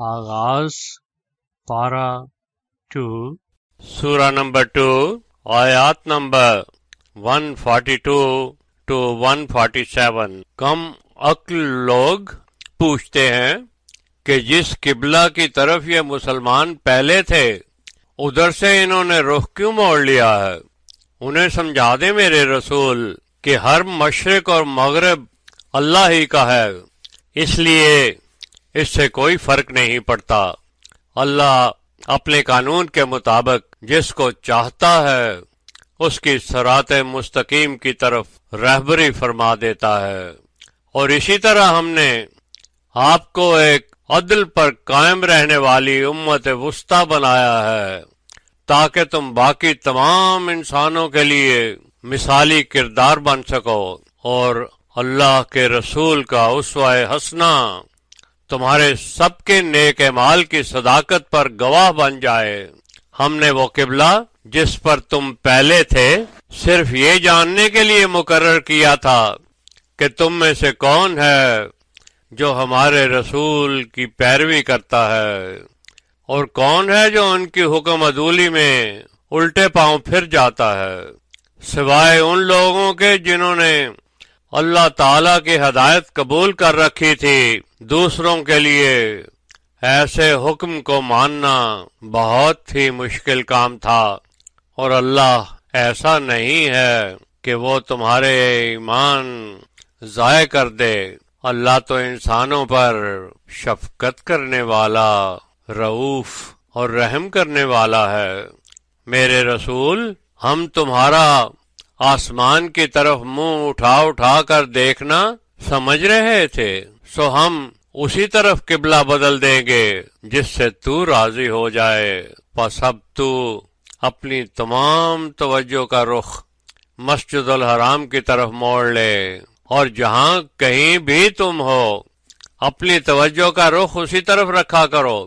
آغاز پارہ 2 سورہ نمبر 2 آیات نمبر 142 to 147۔ کم عقل لوگ پوچھتے ہیں کہ جس قبلہ کی طرف یہ مسلمان پہلے تھے ادھر سے انہوں نے رخ کیوں موڑ لیا ہے؟ انہیں سمجھا دیں میرے رسول کہ ہر مشرق اور مغرب اللہ ہی کا ہے، اس لیے اس سے کوئی فرق نہیں پڑتا۔ اللہ اپنے قانون کے مطابق جس کو چاہتا ہے اس کی صراط مستقیم کی طرف رہبری فرما دیتا ہے، اور اسی طرح ہم نے آپ کو ایک عدل پر قائم رہنے والی امت وسطی بنایا ہے تاکہ تم باقی تمام انسانوں کے لیے مثالی کردار بن سکو، اور اللہ کے رسول کا اسوہ حسنہ تمہارے سب کے نیک اعمال کی صداقت پر گواہ بن جائے۔ ہم نے وہ قبلہ جس پر تم پہلے تھے صرف یہ جاننے کے لیے مقرر کیا تھا کہ تم میں سے کون ہے جو ہمارے رسول کی پیروی کرتا ہے اور کون ہے جو ان کی حکم عدولی میں الٹے پاؤں پھر جاتا ہے، سوائے ان لوگوں کے جنہوں نے اللہ تعالیٰ کی ہدایت قبول کر رکھی تھی۔ دوسروں کے لیے ایسے حکم کو ماننا بہت ہی مشکل کام تھا، اور اللہ ایسا نہیں ہے کہ وہ تمہارے ایمان ضائع کر دے۔ اللہ تو انسانوں پر شفقت کرنے والا، رؤوف اور رحم کرنے والا ہے۔ میرے رسول، ہم تمہارا آسمان کی طرف منہ اٹھا اٹھا کر دیکھنا سمجھ رہے تھے، سو ہم اسی طرف قبلہ بدل دیں گے جس سے تو راضی ہو جائے۔ پس اب تو اپنی تمام توجہ کا رخ مسجد الحرام کی طرف موڑ لے، اور جہاں کہیں بھی تم ہو اپنی توجہ کا رخ اسی طرف رکھا کرو۔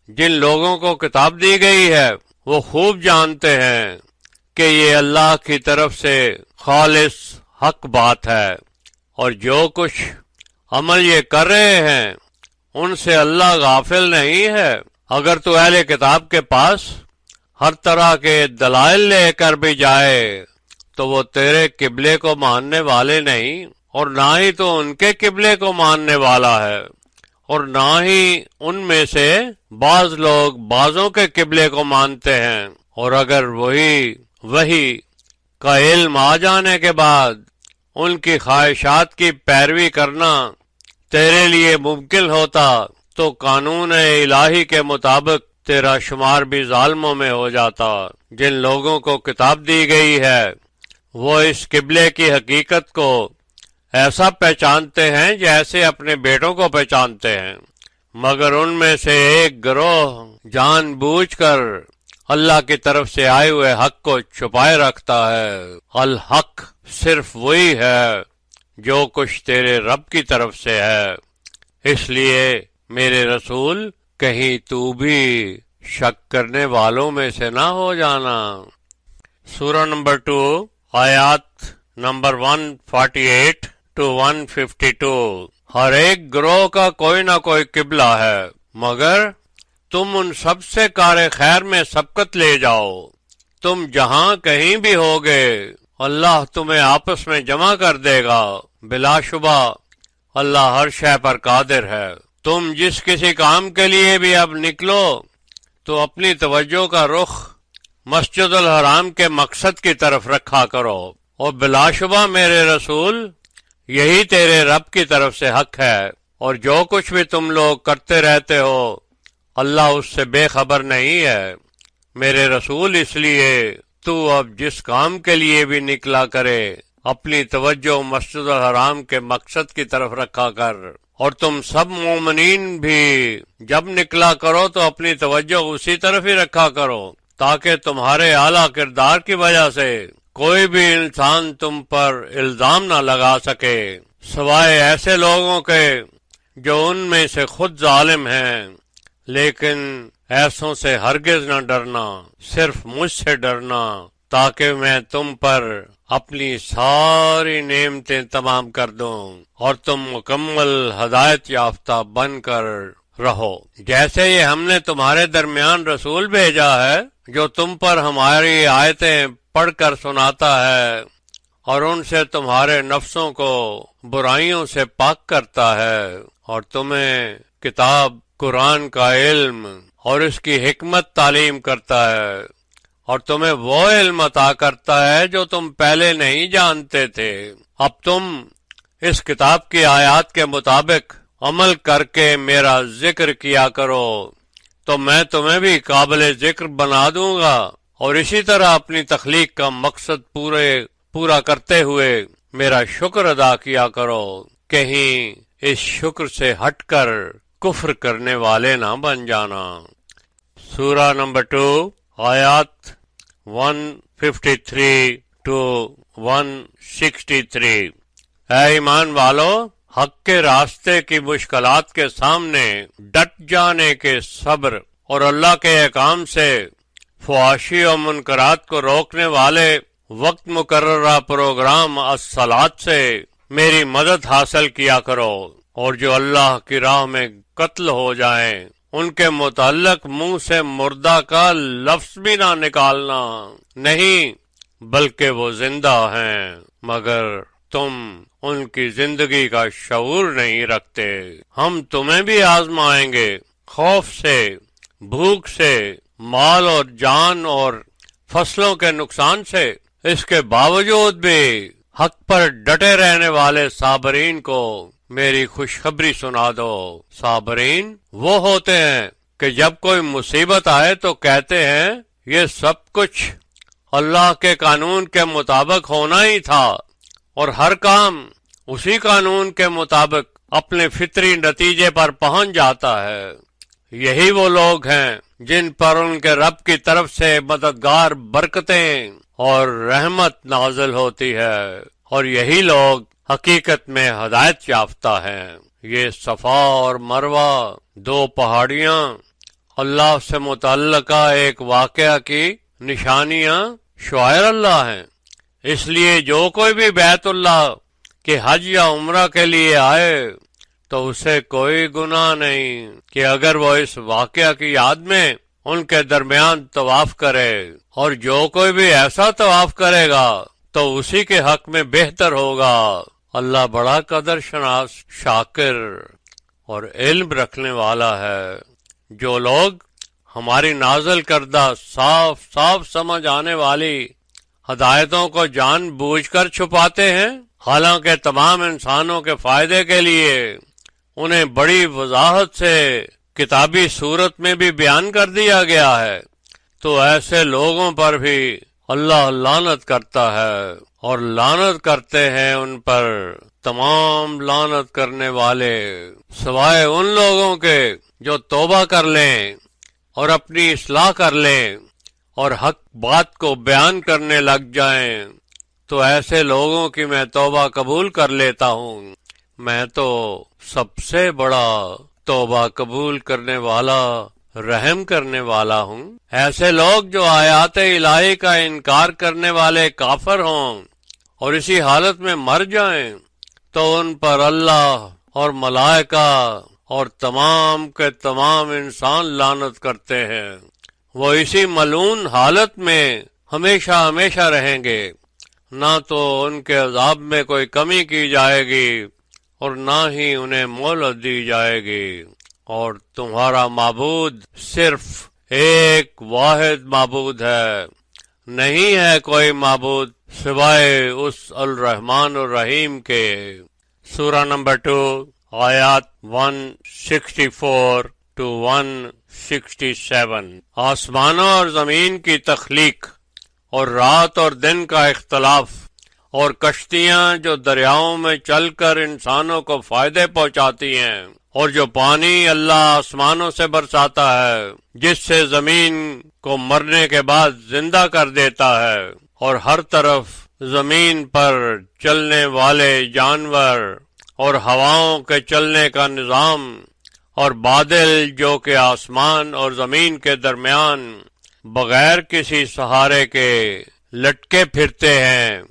جن لوگوں کو کتاب دی گئی ہے وہ خوب جانتے ہیں کہ یہ اللہ کی طرف سے خالص حق بات ہے، اور جو کچھ عمل یہ کر رہے ہیں ان سے اللہ غافل نہیں ہے۔ اگر تو اہل کتاب کے پاس ہر طرح کے دلائل لے کر بھی جائے تو وہ تیرے قبلے کو ماننے والے نہیں، اور نہ ہی تو ان کے قبلے کو ماننے والا ہے، اور نہ ہی ان میں سے بعض لوگ بعضوں کے قبلے کو مانتے ہیں، اور اگر وہی کا علم آ جانے کے بعد ان کی خواہشات کی پیروی کرنا تیرے لیے ممکن ہوتا تو قانون الہی کے مطابق تیرا شمار بھی ظالموں میں ہو جاتا۔ جن لوگوں کو کتاب دی گئی ہے وہ اس قبلے کی حقیقت کو ایسا پہچانتے ہیں جیسے اپنے بیٹوں کو پہچانتے ہیں، مگر ان میں سے ایک گروہ جان بوجھ کر اللہ کی طرف سے آئے ہوئے حق کو چھپائے رکھتا ہے۔ الحق صرف وہی ہے جو کچھ تیرے رب کی طرف سے ہے، اس لیے میرے رسول کہیں تو بھی شک کرنے والوں میں سے نہ ہو جانا۔ سورہ نمبر 2 آیات نمبر 148 to 152۔ ہر ایک گروہ کا کوئی نہ کوئی قبلہ ہے، مگر تم ان سب سے کار خیر میں سبقت لے جاؤ۔ تم جہاں کہیں بھی ہوگے اللہ تمہیں آپس میں جمع کر دے گا، بلا شبہ اللہ ہر شے پر قادر ہے۔ تم جس کسی کام کے لیے بھی اب نکلو تو اپنی توجہ کا رخ مسجد الحرام کے مقصد کی طرف رکھا کرو، اور بلا شبہ میرے رسول یہی تیرے رب کی طرف سے حق ہے، اور جو کچھ بھی تم لوگ کرتے رہتے ہو اللہ اس سے بے خبر نہیں ہے۔ میرے رسول، اس لیے تو اب جس کام کے لیے بھی نکلا کرے اپنی توجہ مسجد الحرام کے مقصد کی طرف رکھا کر، اور تم سب مومنین بھی جب نکلا کرو تو اپنی توجہ اسی طرف ہی رکھا کرو تاکہ تمہارے اعلیٰ کردار کی وجہ سے کوئی بھی انسان تم پر الزام نہ لگا سکے، سوائے ایسے لوگوں کے جو ان میں سے خود ظالم ہیں۔ لیکن ایسوں سے ہرگز نہ ڈرنا، صرف مجھ سے ڈرنا تاکہ میں تم پر اپنی ساری نعمتیں تمام کر دوں اور تم مکمل ہدایت یافتہ بن کر رہو، جیسے یہ ہم نے تمہارے درمیان رسول بھیجا ہے جو تم پر ہماری آیتیں پڑھ کر سناتا ہے اور ان سے تمہارے نفسوں کو برائیوں سے پاک کرتا ہے، اور تمہیں کتاب قرآن کا علم اور اس کی حکمت تعلیم کرتا ہے، اور تمہیں وہ علم عطا کرتا ہے جو تم پہلے نہیں جانتے تھے۔ اب تم اس کتاب کی آیات کے مطابق عمل کر کے میرا ذکر کیا کرو تو میں تمہیں بھی قابل ذکر بنا دوں گا، اور اسی طرح اپنی تخلیق کا مقصد پورا کرتے ہوئے میرا شکر ادا کیا کرو، کہیں اس شکر سے ہٹ کر کفر کرنے والے نہ بن جانا۔ سورہ نمبر 2 آیات 153 to 163۔ اے ایمان والو، حق کے راستے کی مشکلات کے سامنے ڈٹ جانے کے صبر اور اللہ کے احکام سے فحاشی اور منکرات کو روکنے والے وقت مقررہ پروگرام الصلاۃ سے میری مدد حاصل کیا کرو، اور جو اللہ کی راہ میں قتل ہو جائیں ان کے متعلق منہ سے مردہ کا لفظ بھی نہ نکالنا، نہیں بلکہ وہ زندہ ہیں مگر تم ان کی زندگی کا شعور نہیں رکھتے۔ ہم تمہیں بھی آزمائیں گے، خوف سے، بھوک سے، مال اور جان اور فصلوں کے نقصان سے، اس کے باوجود بھی حق پر ڈٹے رہنے والے صابرین کو میری خوشخبری سنا دو۔ صابرین وہ ہوتے ہیں کہ جب کوئی مصیبت آئے تو کہتے ہیں یہ سب کچھ اللہ کے قانون کے مطابق ہونا ہی تھا، اور ہر کام اسی قانون کے مطابق اپنے فطری نتیجے پر پہنچ جاتا ہے۔ یہی وہ لوگ ہیں جن پر ان کے رب کی طرف سے مددگار برکتیں اور رحمت نازل ہوتی ہے، اور یہی لوگ حقیقت میں ہدایت یافتہ ہیں۔ یہ صفا اور مروہ دو پہاڑیاں اللہ سے متعلقہ ایک واقعہ کی نشانیاں شعائر اللہ ہیں، اس لیے جو کوئی بھی بیت اللہ کہ حج یا عمرہ کے لیے آئے تو اسے کوئی گناہ نہیں کہ اگر وہ اس واقعہ کی یاد میں ان کے درمیان طواف کرے، اور جو کوئی بھی ایسا طواف کرے گا تو اسی کے حق میں بہتر ہوگا۔ اللہ بڑا قدر شناس، شاکر اور علم رکھنے والا ہے۔ جو لوگ ہماری نازل کردہ صاف صاف سمجھ آنے والی ہدایتوں کو جان بوجھ کر چھپاتے ہیں، حالانکہ تمام انسانوں کے فائدے کے لیے انہیں بڑی وضاحت سے کتابی صورت میں بھی بیان کر دیا گیا ہے، تو ایسے لوگوں پر بھی اللہ لعنت کرتا ہے، اور لعنت کرتے ہیں ان پر تمام لعنت کرنے والے، سوائے ان لوگوں کے جو توبہ کر لیں اور اپنی اصلاح کر لیں اور حق بات کو بیان کرنے لگ جائیں، تو ایسے لوگوں کی میں توبہ قبول کر لیتا ہوں، میں تو سب سے بڑا توبہ قبول کرنے والا، رحم کرنے والا ہوں۔ ایسے لوگ جو آیات الہی کا انکار کرنے والے کافر ہوں اور اسی حالت میں مر جائیں تو ان پر اللہ اور ملائکہ اور تمام کے تمام انسان لعنت کرتے ہیں، وہ اسی ملعون حالت میں ہمیشہ ہمیشہ رہیں گے، نہ تو ان کے عذاب میں کوئی کمی کی جائے گی اور نہ ہی انہیں مہلت دی جائے گی، اور تمہارا معبود صرف ایک واحد معبود ہے، نہیں ہے کوئی معبود سوائے اس الرحمن الرحیم کے۔ سورہ نمبر 2 آیات 164 to 167۔ آسمانوں اور زمین کی تخلیق اور رات اور دن کا اختلاف اور کشتیاں جو دریاؤں میں چل کر انسانوں کو فائدے پہنچاتی ہیں، اور جو پانی اللہ آسمانوں سے برساتا ہے جس سے زمین کو مرنے کے بعد زندہ کر دیتا ہے، اور ہر طرف زمین پر چلنے والے جانور اور ہواؤں کے چلنے کا نظام، اور بادل جو کہ آسمان اور زمین کے درمیان بغیر کسی سہارے کے لٹکے پھرتے ہیں،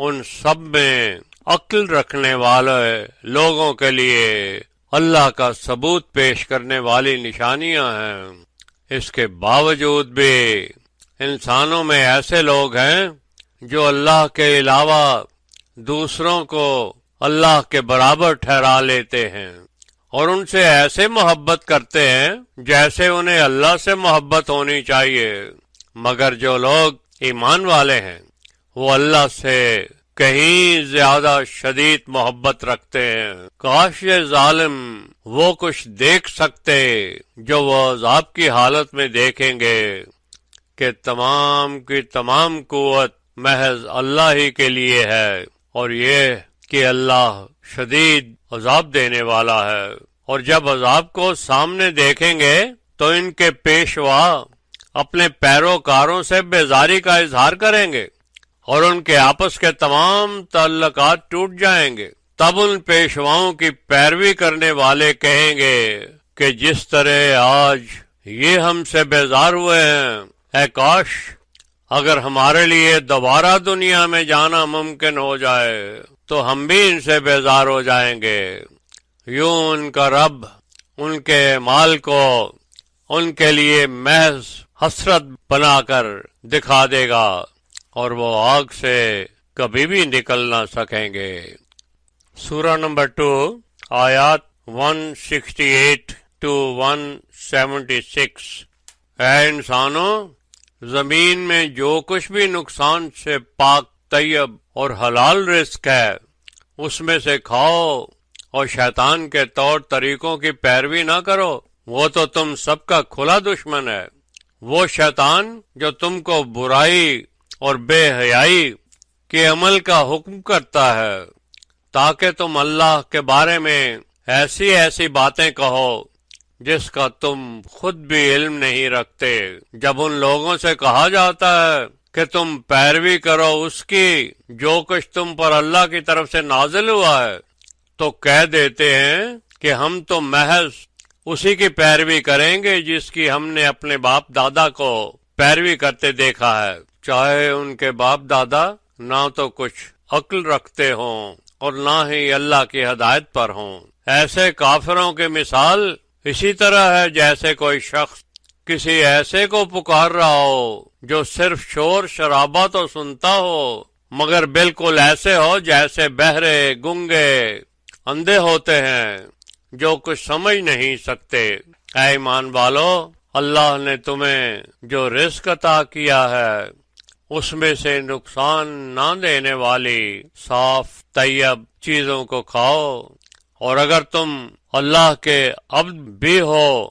ان سب میں عقل رکھنے والے لوگوں کے لیے اللہ کا ثبوت پیش کرنے والی نشانیاں ہیں۔ اس کے باوجود بھی انسانوں میں ایسے لوگ ہیں جو اللہ کے علاوہ دوسروں کو اللہ کے برابر ٹھہرا لیتے ہیں اور ان سے ایسے محبت کرتے ہیں جیسے انہیں اللہ سے محبت ہونی چاہیے، مگر جو لوگ ایمان والے ہیں وہ اللہ سے کہیں زیادہ شدید محبت رکھتے ہیں۔ کاش یہ ظالم وہ کچھ دیکھ سکتے جو وہ عذاب کی حالت میں دیکھیں گے کہ تمام کی تمام قوت محض اللہ ہی کے لیے ہے، اور یہ کہ اللہ شدید عذاب دینے والا ہے۔ اور جب عذاب کو سامنے دیکھیں گے تو ان کے پیشوا اپنے پیروکاروں سے بیزاری کا اظہار کریں گے اور ان کے آپس کے تمام تعلقات ٹوٹ جائیں گے۔ تب ان پیشواؤں کی پیروی کرنے والے کہیں گے کہ جس طرح آج یہ ہم سے بیزار ہوئے ہیں، اے کاش اگر ہمارے لیے دوبارہ دنیا میں جانا ممکن ہو جائے تو ہم بھی ان سے بیزار ہو جائیں گے۔ یوں ان کا رب ان کے مال کو ان کے لیے محض حسرت بنا کر دکھا دے گا اور وہ آگ سے کبھی بھی نکل نہ سکیں گے۔ سورہ نمبر 2 آیات 168 to 176۔ اے انسانوں، زمین میں جو کچھ بھی نقصان سے پاک، طیب اور حلال رزق ہے اس میں سے کھاؤ اور شیطان کے طور طریقوں کی پیروی نہ کرو، وہ تو تم سب کا کھلا دشمن ہے۔ وہ شیطان جو تم کو برائی اور بے حیائی کے عمل کا حکم کرتا ہے تاکہ تم اللہ کے بارے میں ایسی ایسی باتیں کہو جس کا تم خود بھی علم نہیں رکھتے۔ جب ان لوگوں سے کہا جاتا ہے کہ تم پیروی کرو اس کی جو کچھ تم پر اللہ کی طرف سے نازل ہوا ہے، تو کہہ دیتے ہیں کہ ہم تو محض اسی کی پیروی کریں گے جس کی ہم نے اپنے باپ دادا کو پیروی کرتے دیکھا ہے، چاہے ان کے باپ دادا نہ تو کچھ عقل رکھتے ہوں اور نہ ہی اللہ کی ہدایت پر ہوں۔ ایسے کافروں کی مثال اسی طرح ہے جیسے کوئی شخص کسی ایسے کو پکار رہا ہو جو صرف شور شرابہ تو سنتا ہو مگر بالکل ایسے ہو جیسے بہرے، گنگے، اندھے ہوتے ہیں جو کچھ سمجھ نہیں سکتے۔ اے ایمان والو، اللہ نے تمہیں جو رزق عطا کیا ہے اس میں سے نقصان نہ دینے والی صاف طیب چیزوں کو کھاؤ، اور اگر تم اللہ کے عبد بھی ہو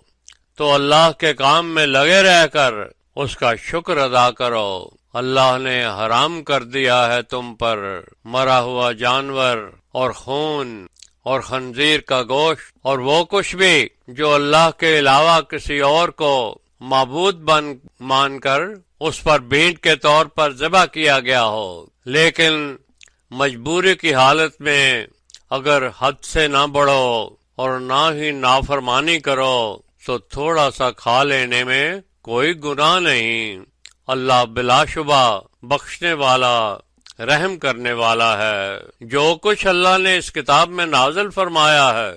تو اللہ کے کام میں لگے رہ کر اس کا شکر ادا کرو۔ اللہ نے حرام کر دیا ہے تم پر مرا ہوا جانور اور خون اور خنزیر کا گوشت اور وہ کچھ بھی جو اللہ کے علاوہ کسی اور کو معبود مان کر اس پر بھیٹ کے طور پر ذبح کیا گیا ہو، لیکن مجبوری کی حالت میں اگر حد سے نہ بڑھو اور نہ ہی نافرمانی کرو تو تھوڑا سا کھا لینے میں کوئی گناہ نہیں۔ اللہ بلا شبہ بخشنے والا، رحم کرنے والا ہے۔ جو کچھ اللہ نے اس کتاب میں نازل فرمایا ہے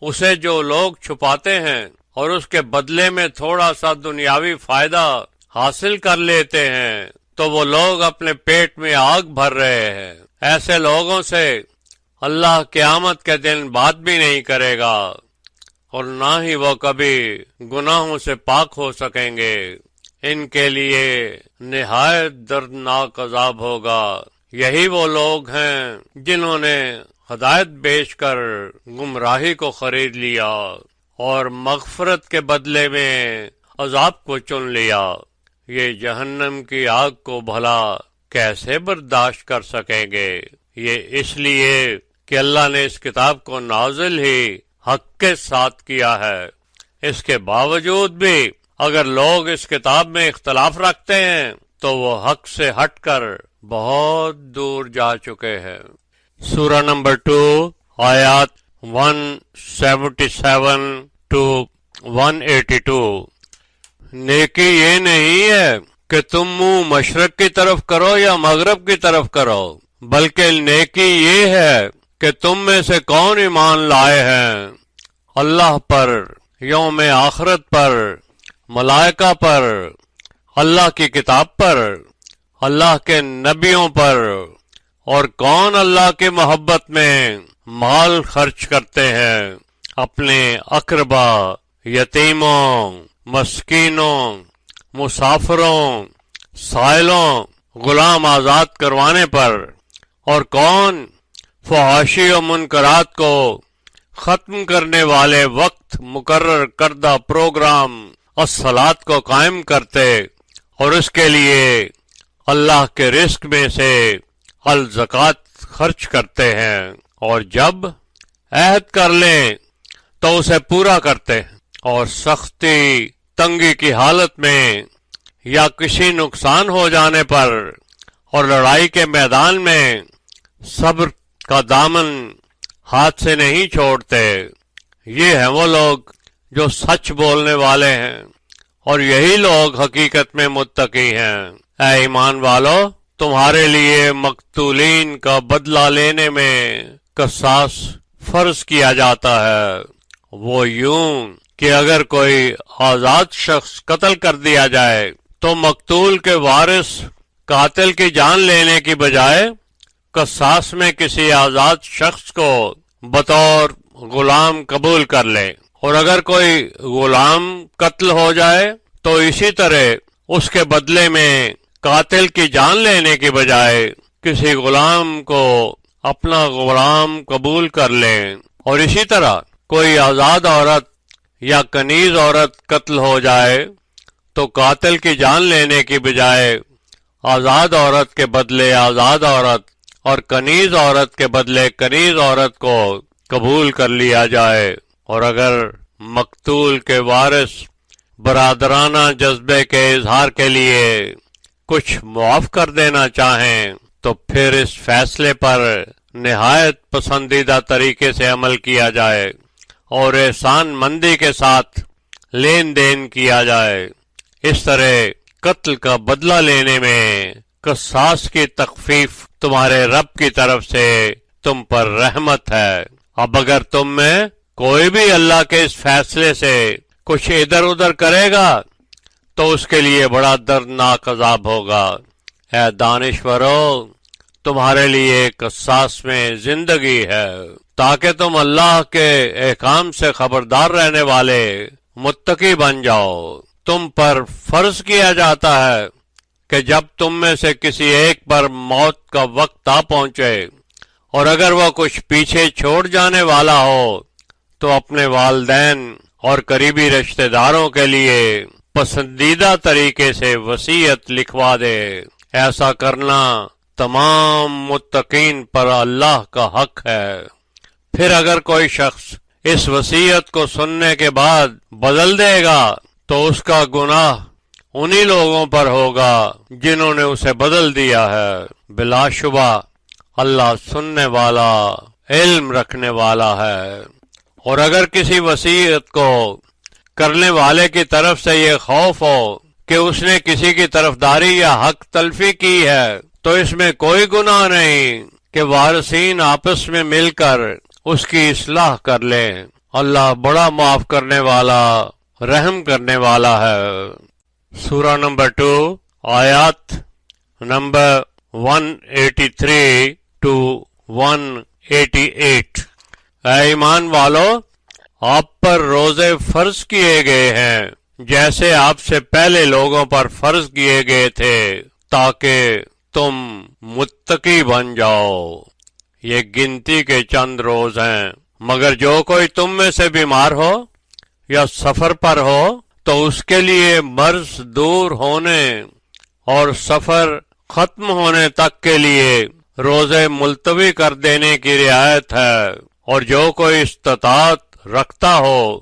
اسے جو لوگ چھپاتے ہیں اور اس کے بدلے میں تھوڑا سا دنیاوی فائدہ حاصل کر لیتے ہیں تو وہ لوگ اپنے پیٹ میں آگ بھر رہے ہیں۔ ایسے لوگوں سے اللہ قیامت کے دن بات بھی نہیں کرے گا اور نہ ہی وہ کبھی گناہوں سے پاک ہو سکیں گے۔ ان کے لیے نہایت دردناک عذاب ہوگا۔ یہی وہ لوگ ہیں جنہوں نے ہدایت بیچ کر گمراہی کو خرید لیا اور مغفرت کے بدلے میں عذاب کو چن لیا۔ یہ جہنم کی آگ کو بھلا کیسے برداشت کر سکیں گے؟ یہ اس لیے کہ اللہ نے اس کتاب کو نازل ہی حق کے ساتھ کیا ہے۔ اس کے باوجود بھی اگر لوگ اس کتاب میں اختلاف رکھتے ہیں تو وہ حق سے ہٹ کر بہت دور جا چکے ہیں۔ سورہ نمبر 2 آیات 177 to 182۔ نیکی یہ نہیں ہے کہ تم منہ مشرق کی طرف کرو یا مغرب کی طرف کرو، بلکہ نیکی یہ ہے کہ تم میں سے کون ایمان لائے ہیں اللہ پر، یوم آخرت پر، ملائکہ پر، اللہ کی کتاب پر، اللہ کے نبیوں پر، اور کون اللہ کی محبت میں مال خرچ کرتے ہیں اپنے اقربا، یتیموں، مسکینوں، مسافروں، سائلوں، غلام آزاد کروانے پر، اور کون فحاشی و منکرات کو ختم کرنے والے وقت مقرر کردہ پروگرام الصلاۃ کو قائم کرتے اور اس کے لیے اللہ کے رزق میں سے الزکوٰۃ خرچ کرتے ہیں، اور جب عہد کر لیں تو اسے پورا کرتے ہیں، اور سختی تنگی کی حالت میں یا کسی نقصان ہو جانے پر اور لڑائی کے میدان میں صبر کا دامن ہاتھ سے نہیں چھوڑتے۔ یہ ہیں وہ لوگ جو سچ بولنے والے ہیں، اور یہی لوگ حقیقت میں متقی ہیں۔ اے ایمان والو، تمہارے لیے مقتولین کا بدلہ لینے میں قصاص فرض کیا جاتا ہے، وہ یوں کہ اگر کوئی آزاد شخص قتل کر دیا جائے تو مقتول کے وارث قاتل کی جان لینے کی بجائے قصاص میں کسی آزاد شخص کو بطور غلام قبول کر لے، اور اگر کوئی غلام قتل ہو جائے تو اسی طرح اس کے بدلے میں قاتل کی جان لینے کی بجائے کسی غلام کو اپنا غلام قبول کر لیں، اور اسی طرح کوئی آزاد عورت یا کنیز عورت قتل ہو جائے تو قاتل کی جان لینے کی بجائے آزاد عورت کے بدلے آزاد عورت اور کنیز عورت کے بدلے کنیز عورت کو قبول کر لیا جائے، اور اگر مقتول کے وارث برادرانہ جذبے کے اظہار کے لیے کچھ معاف کر دینا چاہیں تو پھر اس فیصلے پر نہایت پسندیدہ طریقے سے عمل کیا جائے اور احسان مندی کے ساتھ لین دین کیا جائے۔ اس طرح قتل کا بدلہ لینے میں قصاص کی تخفیف تمہارے رب کی طرف سے تم پر رحمت ہے۔ اب اگر تم میں کوئی بھی اللہ کے اس فیصلے سے کچھ ادھر ادھر کرے گا تو اس کے لیے بڑا دردناک عذاب ہوگا۔ اے دانشورو، تمہارے لیے قصاص میں زندگی ہے تاکہ تم اللہ کے احکام سے خبردار رہنے والے متقی بن جاؤ۔ تم پر فرض کیا جاتا ہے کہ جب تم میں سے کسی ایک پر موت کا وقت آ پہنچے اور اگر وہ کچھ پیچھے چھوڑ جانے والا ہو تو اپنے والدین اور قریبی رشتہ داروں کے لیے پسندیدہ طریقے سے وصیت لکھوا دے۔ ایسا کرنا تمام متقین پر اللہ کا حق ہے۔ پھر اگر کوئی شخص اس وصیت کو سننے کے بعد بدل دے گا تو اس کا گناہ انہی لوگوں پر ہوگا جنہوں نے اسے بدل دیا ہے۔ بلا شبہ اللہ سننے والا، علم رکھنے والا ہے۔ اور اگر کسی وصیت کو کرنے والے کی طرف سے یہ خوف ہو کہ اس نے کسی کی طرفداری یا حق تلفی کی ہے تو اس میں کوئی گناہ نہیں کہ وارثین آپس میں مل کر اس کی اصلاح کر لیں۔ اللہ بڑا معاف کرنے والا، رحم کرنے والا ہے۔ سورہ نمبر 2 آیات نمبر 183 to 188۔ اے ایمان والو، آپ پر روزے فرض کیے گئے ہیں جیسے آپ سے پہلے لوگوں پر فرض کیے گئے تھے تاکہ تم متقی بن جاؤ۔ یہ گنتی کے چند روز ہیں، مگر جو کوئی تم میں سے بیمار ہو یا سفر پر ہو تو اس کے لیے مرض دور ہونے اور سفر ختم ہونے تک کے لیے روزے ملتوی کر دینے کی رعایت ہے، اور جو کوئی استطاعت رکھتا ہو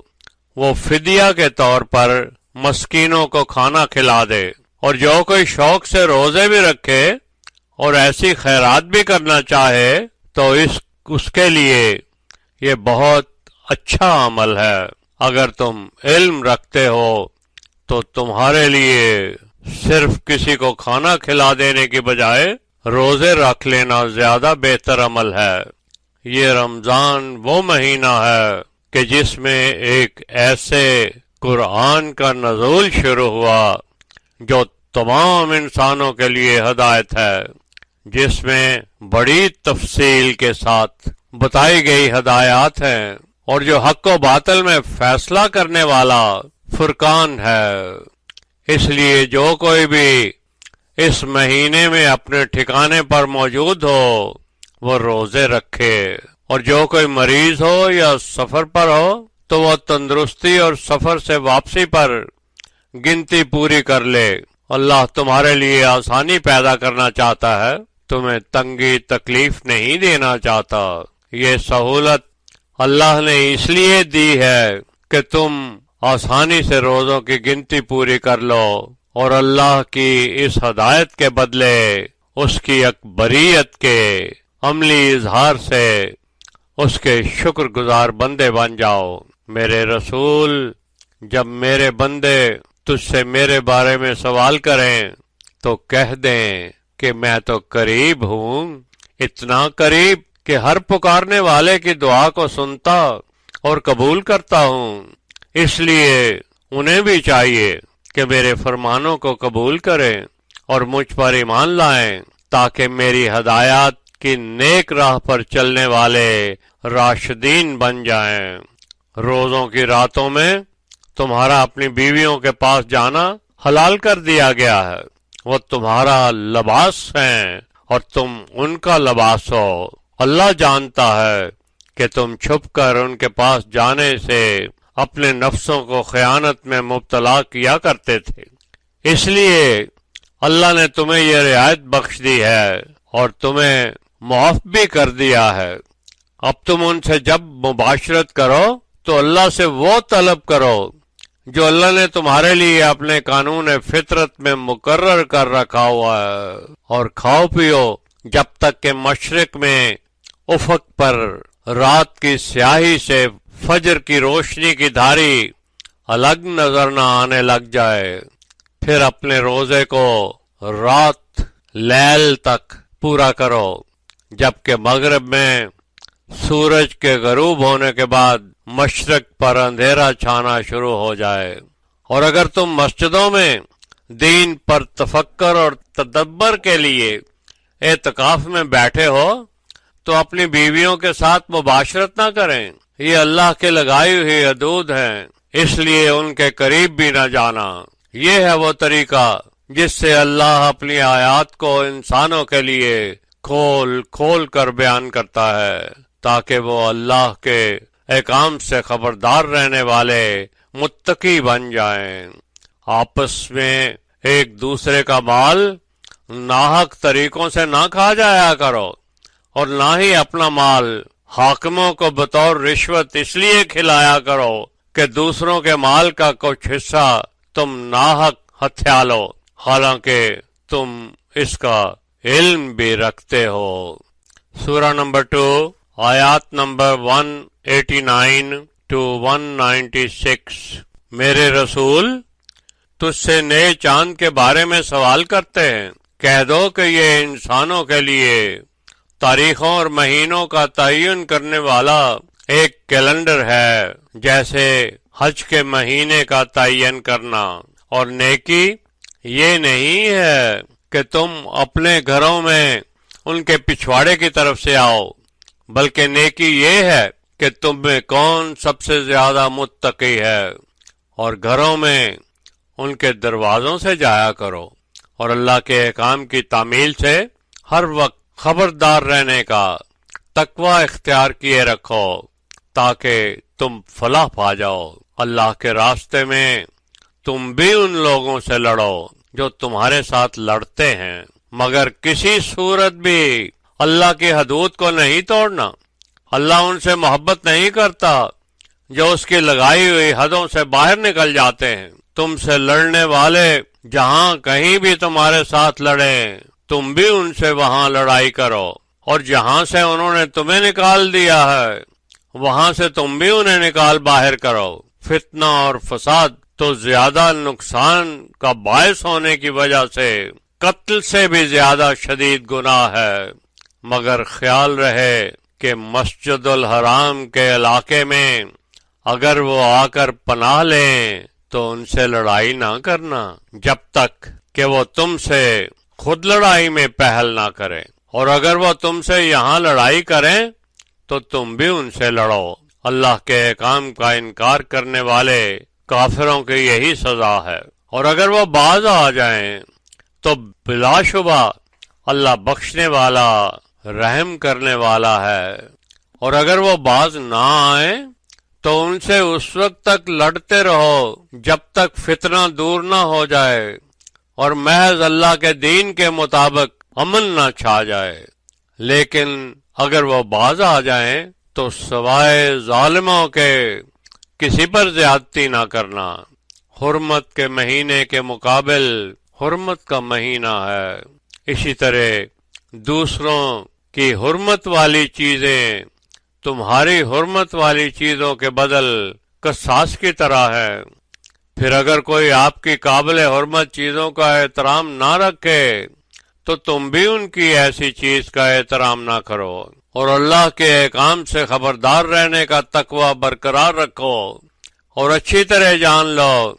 وہ فدیہ کے طور پر مسکینوں کو کھانا کھلا دے، اور جو کوئی شوق سے روزے بھی رکھے اور ایسی خیرات بھی کرنا چاہے تو اس کے لیے یہ بہت اچھا عمل ہے۔ اگر تم علم رکھتے ہو تو تمہارے لیے صرف کسی کو کھانا کھلا دینے کی بجائے روزے رکھ لینا زیادہ بہتر عمل ہے۔ یہ رمضان وہ مہینہ ہے کہ جس میں ایک ایسے قرآن کا نزول شروع ہوا جو تمام انسانوں کے لیے ہدایت ہے، جس میں بڑی تفصیل کے ساتھ بتائی گئی ہدایات ہیں، اور جو حق و باطل میں فیصلہ کرنے والا فرقان ہے۔ اس لیے جو کوئی بھی اس مہینے میں اپنے ٹھکانے پر موجود ہو وہ روزے رکھے، اور جو کوئی مریض ہو یا سفر پر ہو تو وہ تندرستی اور سفر سے واپسی پر گنتی پوری کر لے۔ اللہ تمہارے لیے آسانی پیدا کرنا چاہتا ہے، تمہیں تنگی تکلیف نہیں دینا چاہتا۔ یہ سہولت اللہ نے اس لیے دی ہے کہ تم آسانی سے روزوں کی گنتی پوری کر لو، اور اللہ کی اس ہدایت کے بدلے اس کی اکبریت کے عملی اظہار سے اس کے شکر گزار بندے بن جاؤ۔ میرے رسول، جب میرے بندے تجھ سے میرے بارے میں سوال کریں تو کہہ دیں کہ میں تو قریب ہوں، اتنا قریب کہ ہر پکارنے والے کی دعا کو سنتا اور قبول کرتا ہوں۔ اس لیے انہیں بھی چاہیے کہ میرے فرمانوں کو قبول کریں اور مجھ پر ایمان لائیں، تاکہ میری ہدایات کی نیک راہ پر چلنے والے راشدین بن جائیں۔ روزوں کی راتوں میں تمہارا اپنی بیویوں کے پاس جانا حلال کر دیا گیا ہے، وہ تمہارا لباس ہیں اور تم ان کا لباس ہو۔ اللہ جانتا ہے کہ تم چھپ کر ان کے پاس جانے سے اپنے نفسوں کو خیانت میں مبتلا کیا کرتے تھے، اس لیے اللہ نے تمہیں یہ رعایت بخش دی ہے اور تمہیں معاف بھی کر دیا ہے۔ اب تم ان سے جب مباشرت کرو تو اللہ سے وہ طلب کرو جو اللہ نے تمہارے لیے اپنے قانون فطرت میں مقرر کر رکھا ہوا ہے، اور کھاؤ پیو جب تک کہ مشرق میں افق پر رات کی سیاہی سے فجر کی روشنی کی دھاری الگ نظر نہ آنے لگ جائے، پھر اپنے روزے کو رات لیل تک پورا کرو، جبکہ مغرب میں سورج کے غروب ہونے کے بعد مشرق پر اندھیرا چھانا شروع ہو جائے۔ اور اگر تم مسجدوں میں دین پر تفکر اور تدبر کے لیے اعتکاف میں بیٹھے ہو تو اپنی بیویوں کے ساتھ مباشرت نہ کریں، یہ اللہ کے لگائی ہوئی حدود ہیں، اس لیے ان کے قریب بھی نہ جانا۔ یہ ہے وہ طریقہ جس سے اللہ اپنی آیات کو انسانوں کے لیے کھول کھول کر بیان کرتا ہے، تاکہ وہ اللہ کے احکام سے خبردار رہنے والے متقی بن جائیں۔ آپس میں ایک دوسرے کا مال ناحق طریقوں سے نہ کھا جایا کرو، اور نہ ہی اپنا مال حاکموں کو بطور رشوت اس لیے کھلایا کرو کہ دوسروں کے مال کا کچھ حصہ تم ناحق ہتھیا لو، حالانکہ تم اس کا علم بھی رکھتے ہو۔ سورہ نمبر 2 آیات نمبر 189 to 196۔ میرے رسول تجھ سے نئے چاند کے بارے میں سوال کرتے ہیں، کہہ دو کہ یہ انسانوں کے لیے تاریخوں اور مہینوں کا تعین کرنے والا ایک کیلنڈر ہے، جیسے حج کے مہینے کا تعین کرنا، اور نیکی یہ نہیں ہے کہ تم اپنے گھروں میں ان کے پچھواڑے کی طرف سے آؤ، بلکہ نیکی یہ ہے کہ تم میں کون سب سے زیادہ متقی ہے، اور گھروں میں ان کے دروازوں سے جایا کرو، اور اللہ کے احکام کی تعمیل سے ہر وقت خبردار رہنے کا تقوی اختیار کیے رکھو، تاکہ تم فلاح پا جاؤ۔ اللہ کے راستے میں تم بھی ان لوگوں سے لڑو جو تمہارے ساتھ لڑتے ہیں، مگر کسی صورت بھی اللہ کی حدود کو نہیں توڑنا۔ اللہ ان سے محبت نہیں کرتا جو اس کی لگائی ہوئی حدوں سے باہر نکل جاتے ہیں۔ تم سے لڑنے والے جہاں کہیں بھی تمہارے ساتھ لڑیں، تم بھی ان سے وہاں لڑائی کرو، اور جہاں سے انہوں نے تمہیں نکال دیا ہے وہاں سے تم بھی انہیں نکال باہر کرو۔ فتنہ اور فساد تو زیادہ نقصان کا باعث ہونے کی وجہ سے قتل سے بھی زیادہ شدید گناہ ہے، مگر خیال رہے کہ مسجد الحرام کے علاقے میں اگر وہ آ کر پناہ لیں تو ان سے لڑائی نہ کرنا جب تک کہ وہ تم سے خود لڑائی میں پہل نہ کریں، اور اگر وہ تم سے یہاں لڑائی کریں تو تم بھی ان سے لڑو۔ اللہ کے احکام کا انکار کرنے والے کافروں کی یہی سزا ہے، اور اگر وہ باز آ جائیں تو بلا شبہ اللہ بخشنے والا رحم کرنے والا ہے، اور اگر وہ باز نہ آئیں تو ان سے اس وقت تک لڑتے رہو جب تک فتنہ دور نہ ہو جائے اور محض اللہ کے دین کے مطابق امن نہ چھا جائے۔ لیکن اگر وہ باز آ جائیں تو سوائے ظالموں کے کسی پر زیادتی نہ کرنا۔ حرمت کے مہینے کے مقابل حرمت کا مہینہ ہے، اسی طرح دوسروں کی حرمت والی چیزیں تمہاری حرمت والی چیزوں کے بدل قصاص کی طرح ہے۔ پھر اگر کوئی آپ کی قابل حرمت چیزوں کا احترام نہ رکھے تو تم بھی ان کی ایسی چیز کا احترام نہ کرو، اور اللہ کے احکام سے خبردار رہنے کا تقوی برقرار رکھو، اور اچھی طرح جان لو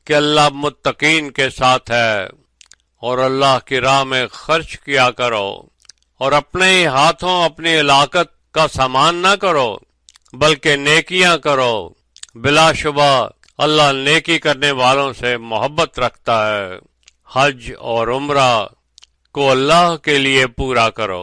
کہ اللہ متقین کے ساتھ ہے، اور اللہ کی راہ میں خرچ کیا کرو، اور اپنے ہی ہاتھوں اپنی ہلاکت کا سامان نہ کرو بلکہ نیکیاں کرو۔ بلا شبہ اللہ نیکی کرنے والوں سے محبت رکھتا ہے۔ حج اور عمرہ کو اللہ کے لیے پورا کرو،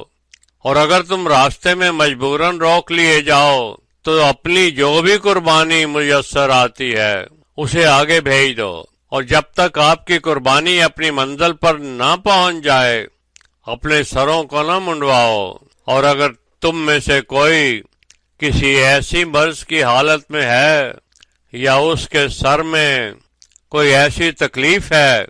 اور اگر تم راستے میں مجبوراً روک لیے جاؤ تو اپنی جو بھی قربانی میسر آتی ہے اسے آگے بھیج دو، اور جب تک آپ کی قربانی اپنی منزل پر نہ پہنچ جائے اپنے سروں کو نہ منڈواؤ، اور اگر تم میں سے کوئی کسی ایسی مرض کی حالت میں ہے یا اس کے سر میں کوئی ایسی تکلیف ہے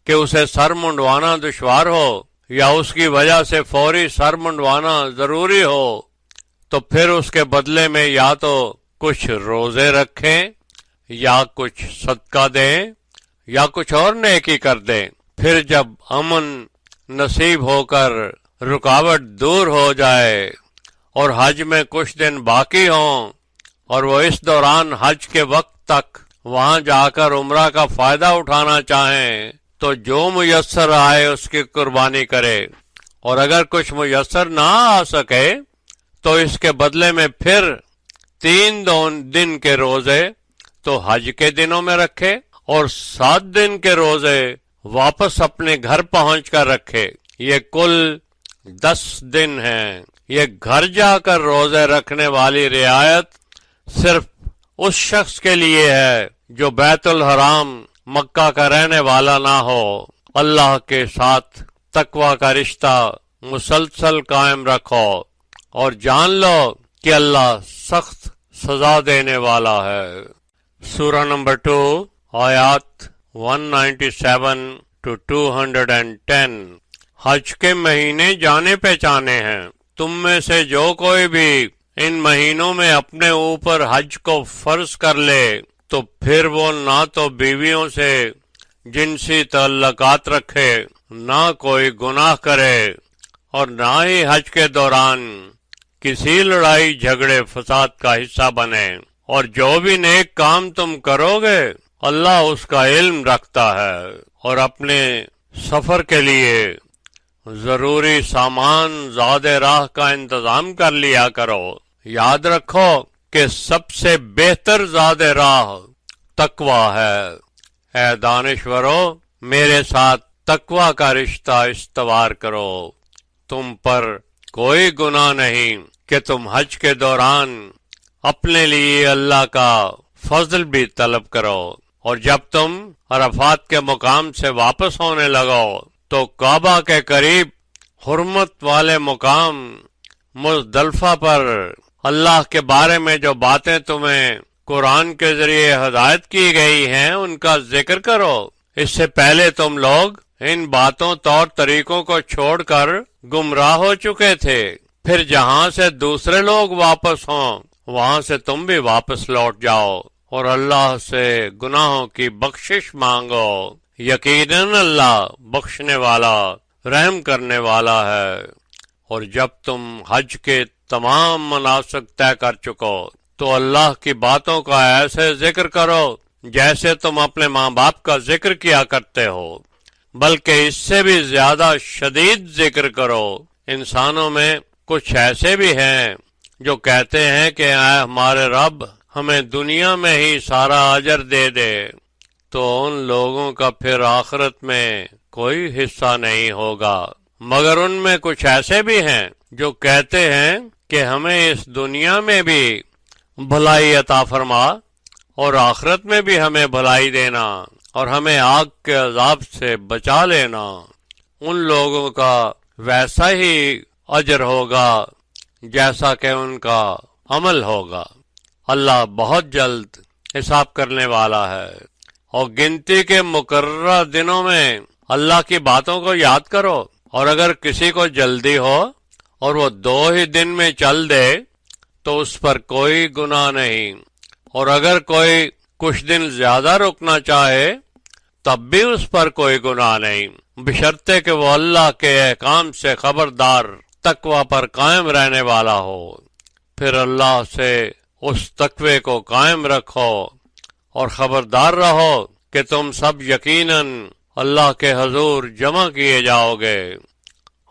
کہ اسے سر منڈوانا دشوار ہو یا اس کی وجہ سے فوری سر منڈوانا ضروری ہو تو پھر اس کے بدلے میں یا تو کچھ روزے رکھیں یا کچھ صدقہ دیں یا کچھ اور نیکی کر دیں۔ پھر جب امن نصیب ہو کر رکاوٹ دور ہو جائے اور حج میں کچھ دن باقی ہوں اور وہ اس دوران حج کے وقت تک وہاں جا کر عمرہ کا فائدہ اٹھانا چاہیں تو جو میسر آئے اس کی قربانی کرے، اور اگر کچھ میسر نہ آ سکے تو اس کے بدلے میں پھر 3 دن کے روزے تو حج کے دنوں میں رکھے اور 7 دن کے روزے واپس اپنے گھر پہنچ کر رکھے۔ یہ کل 10 دن ہیں۔ یہ گھر جا کر روزے رکھنے والی رعایت صرف اس شخص کے لیے ہے جو بیت الحرام مکہ کا رہنے والا نہ ہو۔ اللہ کے ساتھ تقوی کا رشتہ مسلسل قائم رکھو اور جان لو کہ اللہ سخت سزا دینے والا ہے۔ سورہ نمبر 2 آیات 197 to 210۔ حج کے مہینے جانے پہچانے ہیں، تم میں سے جو کوئی بھی ان مہینوں میں اپنے اوپر حج کو فرض کر لے تو پھر وہ نہ تو بیویوں سے جنسی تعلقات رکھے، نہ کوئی گناہ کرے، اور نہ ہی حج کے دوران کسی لڑائی جھگڑے فساد کا حصہ بنے، اور جو بھی نیک کام تم کرو گے اللہ اس کا علم رکھتا ہے۔ اور اپنے سفر کے لیے ضروری سامان زاد راہ کا انتظام کر لیا کرو۔ یاد رکھو کہ سب سے بہتر زاد راہ تقوی ہے۔ اے دانشورو، میرے ساتھ تقوی کا رشتہ استوار کرو، تم پر کوئی گناہ نہیں کہ تم حج کے دوران اپنے لیے اللہ کا فضل بھی طلب کرو، اور جب تم عرفات کے مقام سے واپس ہونے لگو تو کعبہ کے قریب حرمت والے مقام مزدلفہ پر اللہ کے بارے میں جو باتیں تمہیں قرآن کے ذریعے ہدایت کی گئی ہیں ان کا ذکر کرو۔ اس سے پہلے تم لوگ ان باتوں طور طریقوں کو چھوڑ کر گمراہ ہو چکے تھے، پھر جہاں سے دوسرے لوگ واپس ہوں وہاں سے تم بھی واپس لوٹ جاؤ اور اللہ سے گناہوں کی بخشش مانگو، یقیناً اللہ بخشنے والا رحم کرنے والا ہے۔ اور جب تم حج کے تمام مناسک طے کر چکو تو اللہ کی باتوں کا ایسے ذکر کرو جیسے تم اپنے ماں باپ کا ذکر کیا کرتے ہو، بلکہ اس سے بھی زیادہ شدید ذکر کرو۔ انسانوں میں کچھ ایسے بھی ہیں جو کہتے ہیں کہ اے ہمارے رب ہمیں دنیا میں ہی سارا اجر دے دے، تو ان لوگوں کا پھر آخرت میں کوئی حصہ نہیں ہوگا۔ مگر ان میں کچھ ایسے بھی ہیں جو کہتے ہیں کہ ہمیں اس دنیا میں بھی بھلائی عطا فرما اور آخرت میں بھی ہمیں بھلائی دینا اور ہمیں آگ کے عذاب سے بچا لینا۔ ان لوگوں کا ویسا ہی اجر ہوگا جیسا کہ ان کا عمل ہوگا۔ اللہ بہت جلد حساب کرنے والا ہے، اور گنتی کے مقررہ دنوں میں اللہ کی باتوں کو یاد کرو، اور اگر کسی کو جلدی ہو اور وہ 2 ہی دن میں چل دے تو اس پر کوئی گناہ نہیں، اور اگر کوئی کچھ دن زیادہ رکنا چاہے تب بھی اس پر کوئی گناہ نہیں، بشرطے کہ وہ اللہ کے احکام سے خبردار تقوی پر قائم رہنے والا ہو۔ پھر اللہ سے اس تقوی کو قائم رکھو اور خبردار رہو کہ تم سب یقیناً اللہ کے حضور جمع کیے جاؤ گے۔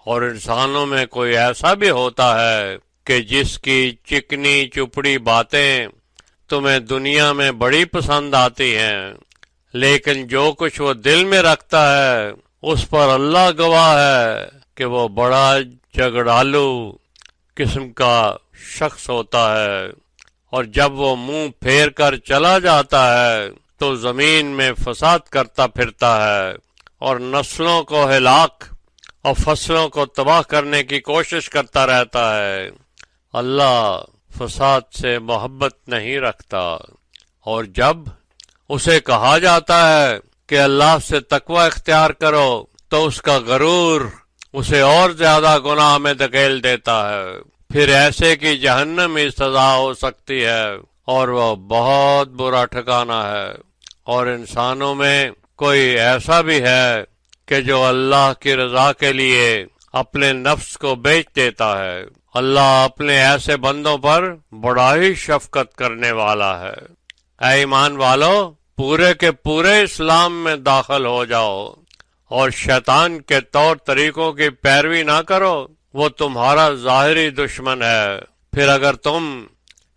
اور انسانوں میں کوئی ایسا بھی ہوتا ہے کہ جس کی چکنی چپڑی باتیں تمہیں دنیا میں بڑی پسند آتی ہیں، لیکن جو کچھ وہ دل میں رکھتا ہے اس پر اللہ گواہ ہے کہ وہ بڑا جھگڑالو قسم کا شخص ہوتا ہے، اور جب وہ منہ پھیر کر چلا جاتا ہے تو زمین میں فساد کرتا پھرتا ہے اور نسلوں کو ہلاک اور فصلوں کو تباہ کرنے کی کوشش کرتا رہتا ہے۔ اللہ فساد سے محبت نہیں رکھتا، اور جب اسے کہا جاتا ہے کہ اللہ سے تقوی اختیار کرو تو اس کا غرور اسے اور زیادہ گناہ میں دھکیل دیتا ہے۔ پھر ایسے کی جہنم ہی سزا ہو سکتی ہے، اور وہ بہت برا ٹھکانہ ہے۔ اور انسانوں میں کوئی ایسا بھی ہے کہ جو اللہ کی رضا کے لیے اپنے نفس کو بیچ دیتا ہے۔ اللہ اپنے ایسے بندوں پر بڑا ہی شفقت کرنے والا ہے۔ اے ایمان والو، پورے کے پورے اسلام میں داخل ہو جاؤ اور شیطان کے طور طریقوں کی پیروی نہ کرو، وہ تمہارا ظاہری دشمن ہے۔ پھر اگر تم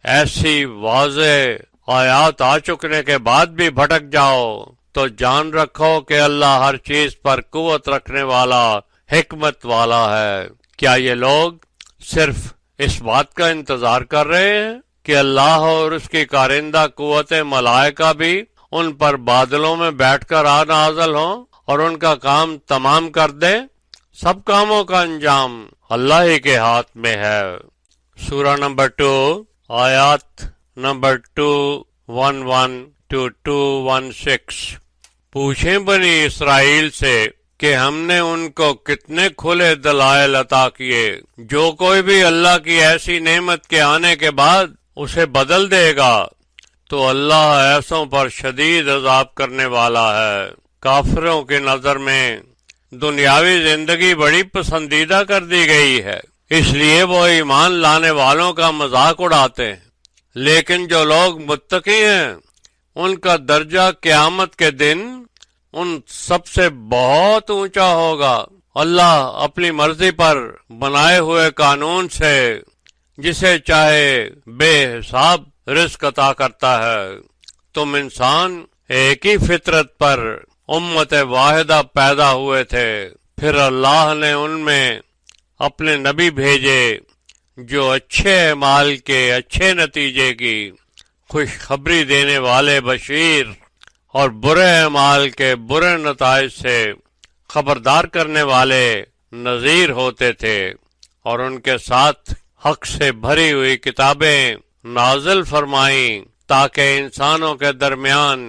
ایسی واضح آیات آ چکنے کے بعد بھی بھٹک جاؤ تو جان رکھو کہ اللہ ہر چیز پر قوت رکھنے والا، حکمت والا ہے۔ کیا یہ لوگ صرف اس بات کا انتظار کر رہے ہیں کہ اللہ اور اس کی کارندہ قوت ملائکہ بھی ان پر بادلوں میں بیٹھ کر آ نازل ہوں اور ان کا کام تمام کر دے؟ سب کاموں کا انجام اللہ ہی کے ہاتھ میں ہے۔ سورہ نمبر 2 آیات نمبر 2:11 to 2:16۔ پوچھیں بنی اسرائیل سے کہ ہم نے ان کو کتنے کھلے دلائل عطا کیے۔ جو کوئی بھی اللہ کی ایسی نعمت کے آنے کے بعد اسے بدل دے گا تو اللہ ایسوں پر شدید عذاب کرنے والا ہے۔ کافروں کی نظر میں دنیاوی زندگی بڑی پسندیدہ کر دی گئی ہے، اس لیے وہ ایمان لانے والوں کا مذاق اڑاتے ہیں، لیکن جو لوگ متقی ہیں ان کا درجہ قیامت کے دن ان سب سے بہت اونچا ہوگا۔ اللہ اپنی مرضی پر بنائے ہوئے قانون سے جسے چاہے بے حساب رزق عطا کرتا ہے۔ تم انسان ایک ہی فطرت پر امت واحدہ پیدا ہوئے تھے، پھر اللہ نے ان میں اپنے نبی بھیجے جو اچھے اعمال کے اچھے نتیجے کی خوشخبری دینے والے بشیر اور برے اعمال کے برے نتائج سے خبردار کرنے والے نذیر ہوتے تھے، اور ان کے ساتھ حق سے بھری ہوئی کتابیں نازل فرمائیں تاکہ انسانوں کے درمیان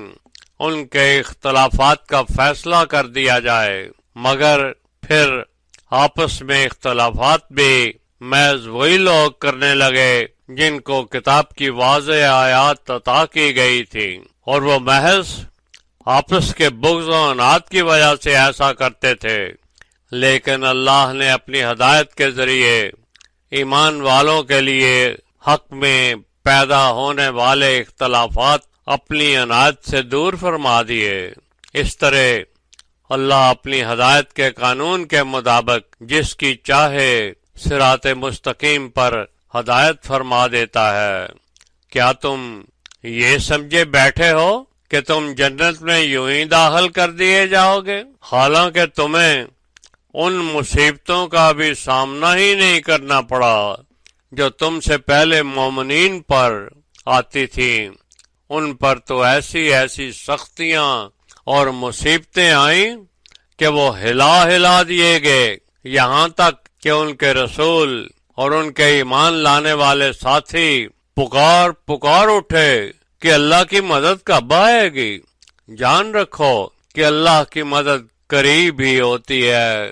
ان کے اختلافات کا فیصلہ کر دیا جائے، مگر پھر آپس میں اختلافات بھی محض وہی لوگ کرنے لگے جن کو کتاب کی واضح آیات عطا کی گئی تھی، اور وہ محض آپس کے بغض و عناد کی وجہ سے ایسا کرتے تھے۔ لیکن اللہ نے اپنی ہدایت کے ذریعے ایمان والوں کے لیے حق میں پیدا ہونے والے اختلافات اپنی عنایت سے دور فرما دیے۔ اس طرح اللہ اپنی ہدایت کے قانون کے مطابق جس کی چاہے صراط مستقیم پر ہدایت فرما دیتا ہے۔ کیا تم یہ سمجھے بیٹھے ہو کہ تم جنت میں یوں ہی داخل کر دیے جاؤ گے، حالانکہ تمہیں ان مصیبتوں کا بھی سامنا ہی نہیں کرنا پڑا جو تم سے پہلے مومنین پر آتی تھیں۔ ان پر تو ایسی ایسی سختیاں اور مصیبتیں آئیں کہ وہ ہلا دیے گئے، یہاں تک کہ ان کے رسول اور ان کے ایمان لانے والے ساتھی پکار اٹھے کہ اللہ کی مدد کب آئے گی۔ جان رکھو کہ اللہ کی مدد قریب ہی ہوتی ہے۔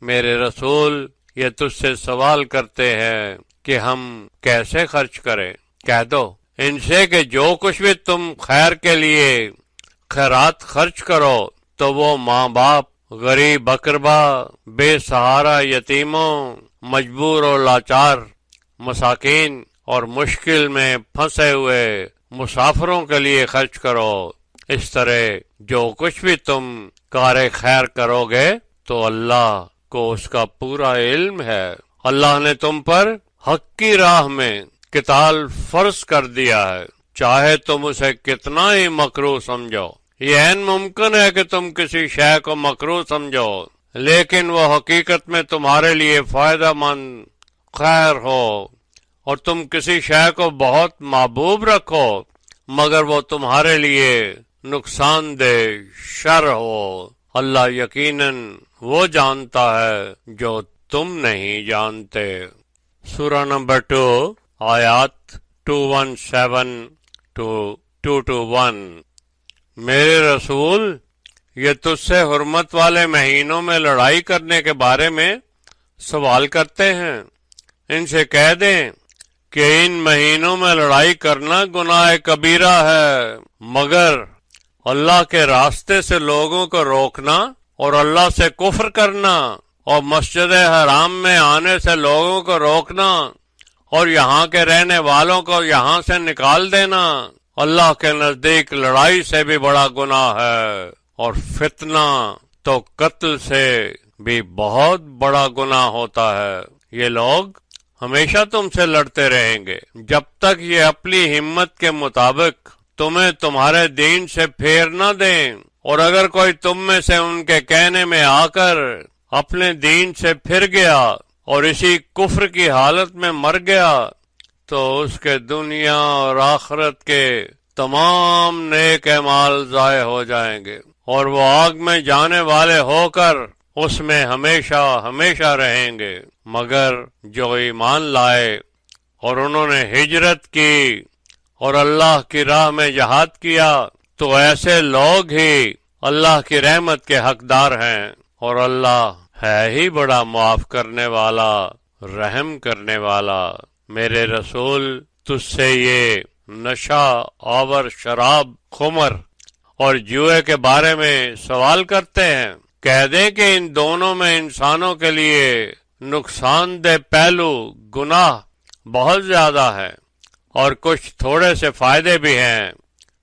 میرے رسول یہ تجھ سے سوال کرتے ہیں کہ ہم کیسے خرچ کریں؟ کہہ دو ان سے کہ جو کچھ بھی تم خیر کے لیے خیرات خرچ کرو تو وہ ماں باپ، غریب اقربا، بے سہارا یتیموں، مجبور و لاچار مساکین اور مشکل میں پھنسے ہوئے مسافروں کے لیے خرچ کرو۔ اس طرح جو کچھ بھی تم کار خیر کرو گے تو اللہ کو اس کا پورا علم ہے۔ اللہ نے تم پر حق کی راہ میں قتال فرض کر دیا ہے، چاہے تم اسے کتنا ہی مکروہ سمجھو۔ یہ عین ممکن ہے کہ تم کسی شے کو مکروہ سمجھو لیکن وہ حقیقت میں تمہارے لیے فائدہ مند خیر ہو، اور تم کسی شے کو بہت محبوب رکھو مگر وہ تمہارے لیے نقصان دہ شر ہو۔ اللہ یقیناً وہ جانتا ہے جو تم نہیں جانتے۔ سورہ نمبر 2 آیات 217 to 221۔ میرے رسول یہ تجھ سے حرمت والے مہینوں میں لڑائی کرنے کے بارے میں سوال کرتے ہیں۔ ان سے کہہ دیں کہ ان مہینوں میں لڑائی کرنا گناہ کبیرہ ہے، مگر اللہ کے راستے سے لوگوں کو روکنا اور اللہ سے کفر کرنا اور مسجد حرام میں آنے سے لوگوں کو روکنا اور یہاں کے رہنے والوں کو یہاں سے نکال دینا اللہ کے نزدیک لڑائی سے بھی بڑا گناہ ہے، اور فتنہ تو قتل سے بھی بہت بڑا گناہ ہوتا ہے۔ یہ لوگ ہمیشہ تم سے لڑتے رہیں گے جب تک یہ اپنی ہمت کے مطابق تمہیں تمہارے دین سے پھیر نہ دیں، اور اگر کوئی تم میں سے ان کے کہنے میں آ کر اپنے دین سے پھر گیا اور اسی کفر کی حالت میں مر گیا تو اس کے دنیا اور آخرت کے تمام نیک اعمال ضائع ہو جائیں گے، اور وہ آگ میں جانے والے ہو کر اس میں ہمیشہ ہمیشہ رہیں گے، مگر جو ایمان لائے اور انہوں نے ہجرت کی اور اللہ کی راہ میں جہاد کیا تو ایسے لوگ ہی اللہ کی رحمت کے حقدار ہیں، اور اللہ ہے ہی بڑا معاف کرنے والا، رحم کرنے والا۔ میرے رسول تجھ سے یہ نشہ آور شراب، خمر اور جوئے کے بارے میں سوال کرتے ہیں۔ کہہ دیں کہ ان دونوں میں انسانوں کے لیے نقصان دہ پہلو گناہ بہت زیادہ ہے اور کچھ تھوڑے سے فائدے بھی ہیں،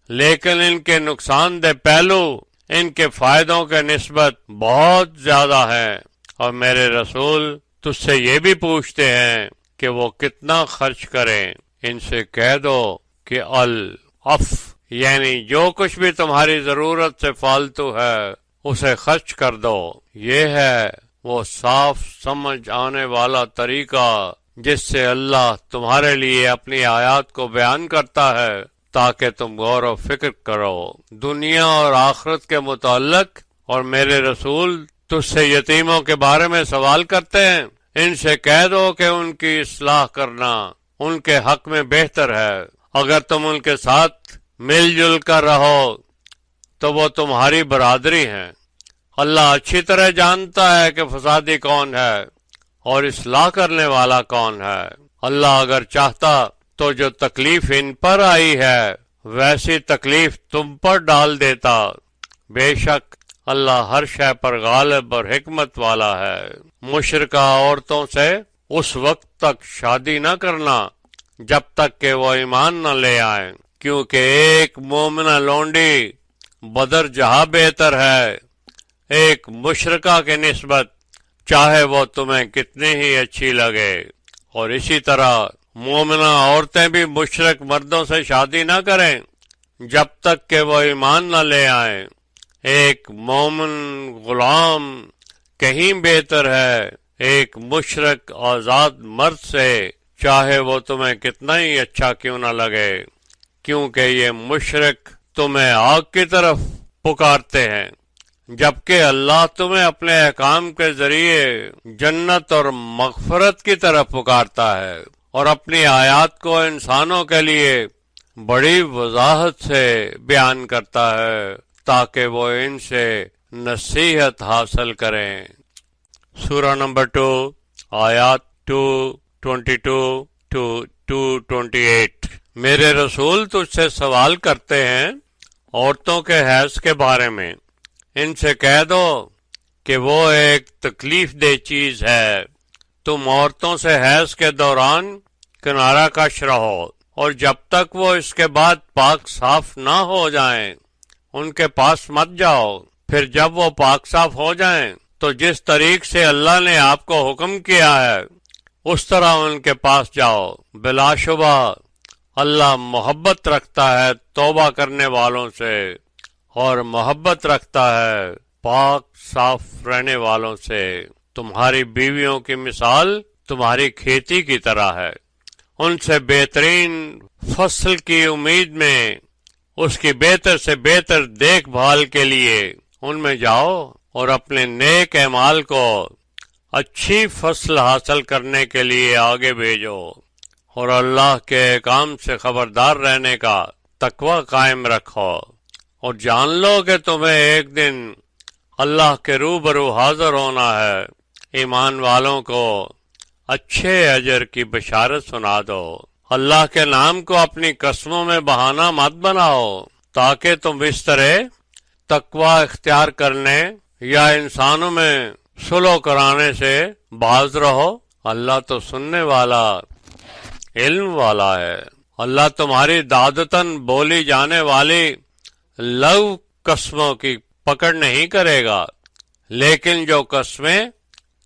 لیکن ان کے نقصان دہ پہلو ان کے فائدوں کے نسبت بہت زیادہ ہیں۔ اور میرے رسول تجھ سے یہ بھی پوچھتے ہیں کہ وہ کتنا خرچ کریں۔ ان سے کہہ دو کہ العف یعنی جو کچھ بھی تمہاری ضرورت سے فالتو ہے اسے خرچ کر دو۔ یہ ہے وہ صاف سمجھ آنے والا طریقہ جس سے اللہ تمہارے لیے اپنی آیات کو بیان کرتا ہے تاکہ تم غور و فکر کرو دنیا اور آخرت کے متعلق۔ اور میرے رسول تجھ سے یتیموں کے بارے میں سوال کرتے ہیں۔ ان سے کہہ دو کہ ان کی اصلاح کرنا ان کے حق میں بہتر ہے۔ اگر تم ان کے ساتھ مل جل کر رہو تو وہ تمہاری برادری ہیں۔ اللہ اچھی طرح جانتا ہے کہ فسادی کون ہے اور اصلاح کرنے والا کون ہے۔ اللہ اگر چاہتا تو جو تکلیف ان پر آئی ہے ویسی تکلیف تم پر ڈال دیتا۔ بے شک اللہ ہر شے پر غالب اور حکمت والا ہے۔ مشرکہ عورتوں سے اس وقت تک شادی نہ کرنا جب تک کہ وہ ایمان نہ لے آئیں، کیونکہ ایک مومنہ لونڈی بدر جہاں بہتر ہے ایک مشرکہ کے نسبت، چاہے وہ تمہیں کتنی ہی اچھی لگے۔ اور اسی طرح مومنہ عورتیں بھی مشرک مردوں سے شادی نہ کریں جب تک کہ وہ ایمان نہ لے آئیں۔ ایک مومن غلام کہیں بہتر ہے ایک مشرک آزاد مرد سے، چاہے وہ تمہیں کتنا ہی اچھا کیوں نہ لگے، کیونکہ یہ مشرک تمہیں آگ کی طرف پکارتے ہیں، جبکہ اللہ تمہیں اپنے احکام کے ذریعے جنت اور مغفرت کی طرف پکارتا ہے، اور اپنی آیات کو انسانوں کے لیے بڑی وضاحت سے بیان کرتا ہے تاکہ وہ ان سے نصیحت حاصل کریں۔ سورہ نمبر 2 آیات 2:22 to 2:28۔ میرے رسول تجھ سے سوال کرتے ہیں عورتوں کے حیض کے بارے میں، ان سے کہہ دو کہ وہ ایک تکلیف دہ چیز ہے، تم عورتوں سے حیض کے دوران کنارہ کش رہو، اور جب تک وہ اس کے بعد پاک صاف نہ ہو جائیں ان کے پاس مت جاؤ، پھر جب وہ پاک صاف ہو جائیں تو جس طریق سے اللہ نے آپ کو حکم کیا ہے اس طرح ان کے پاس جاؤ، بلا شبہ اللہ محبت رکھتا ہے توبہ کرنے والوں سے اور محبت رکھتا ہے پاک صاف رہنے والوں سے۔ تمہاری بیویوں کی مثال تمہاری کھیتی کی طرح ہے، ان سے بہترین فصل کی امید میں اس کی بہتر سے بہتر دیکھ بھال کے لیے ان میں جاؤ اور اپنے نیک اعمال کو اچھی فصل حاصل کرنے کے لیے آگے بھیجو، اور اللہ کے احکام سے خبردار رہنے کا تقوی قائم رکھو، اور جان لو کہ تمہیں ایک دن اللہ کے روبرو حاضر ہونا ہے۔ ایمان والوں کو اچھے اجر کی بشارت سنا دو۔ اللہ کے نام کو اپنی قسموں میں بہانہ مت بناؤ تاکہ تم اس طرح تقوی اختیار کرنے یا انسانوں میں صلح کرانے سے باز رہو۔ اللہ تو سننے والا علم والا ہے۔ اللہ تمہاری دادتاً بولی جانے والی لغو قسموں کی پکڑ نہیں کرے گا، لیکن جو قسمیں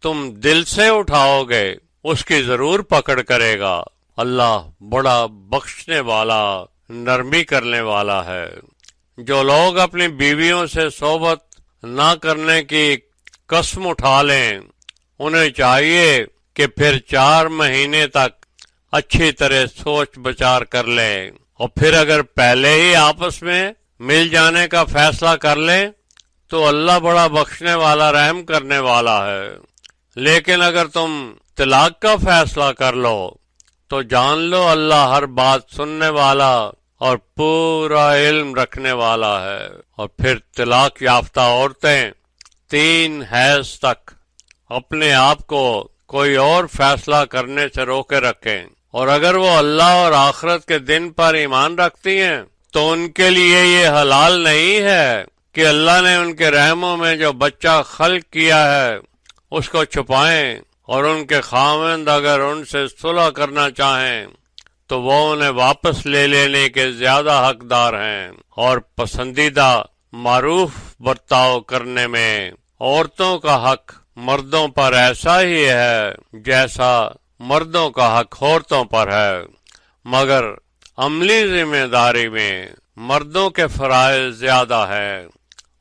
تم دل سے اٹھاؤ گے اس کی ضرور پکڑ کرے گا۔ اللہ بڑا بخشنے والا نرمی کرنے والا ہے۔ جو لوگ اپنی بیویوں سے صحبت نہ کرنے کی قسم اٹھا لیں انہیں چاہیے کہ پھر 4 مہینے تک اچھی طرح سوچ بچار کر لیں، اور پھر اگر پہلے ہی آپس میں مل جانے کا فیصلہ کر لیں تو اللہ بڑا بخشنے والا رحم کرنے والا ہے۔ لیکن اگر تم طلاق کا فیصلہ کر لو تو جان لو اللہ ہر بات سننے والا اور پورا علم رکھنے والا ہے۔ اور پھر طلاق یافتہ عورتیں 3 حیض تک اپنے آپ کو کوئی اور فیصلہ کرنے سے روکے رکھیں، اور اگر وہ اللہ اور آخرت کے دن پر ایمان رکھتی ہیں تو ان کے لیے یہ حلال نہیں ہے کہ اللہ نے ان کے رحموں میں جو بچہ خلق کیا ہے اس کو چھپائیں، اور ان کے خاوند اگر ان سے صلح کرنا چاہیں تو وہ انہیں واپس لے لینے کے زیادہ حقدار ہیں۔ اور پسندیدہ معروف برتاؤ کرنے میں عورتوں کا حق مردوں پر ایسا ہی ہے جیسا مردوں کا حق عورتوں پر ہے، مگر عملی ذمہ داری میں مردوں کے فرائض زیادہ ہے،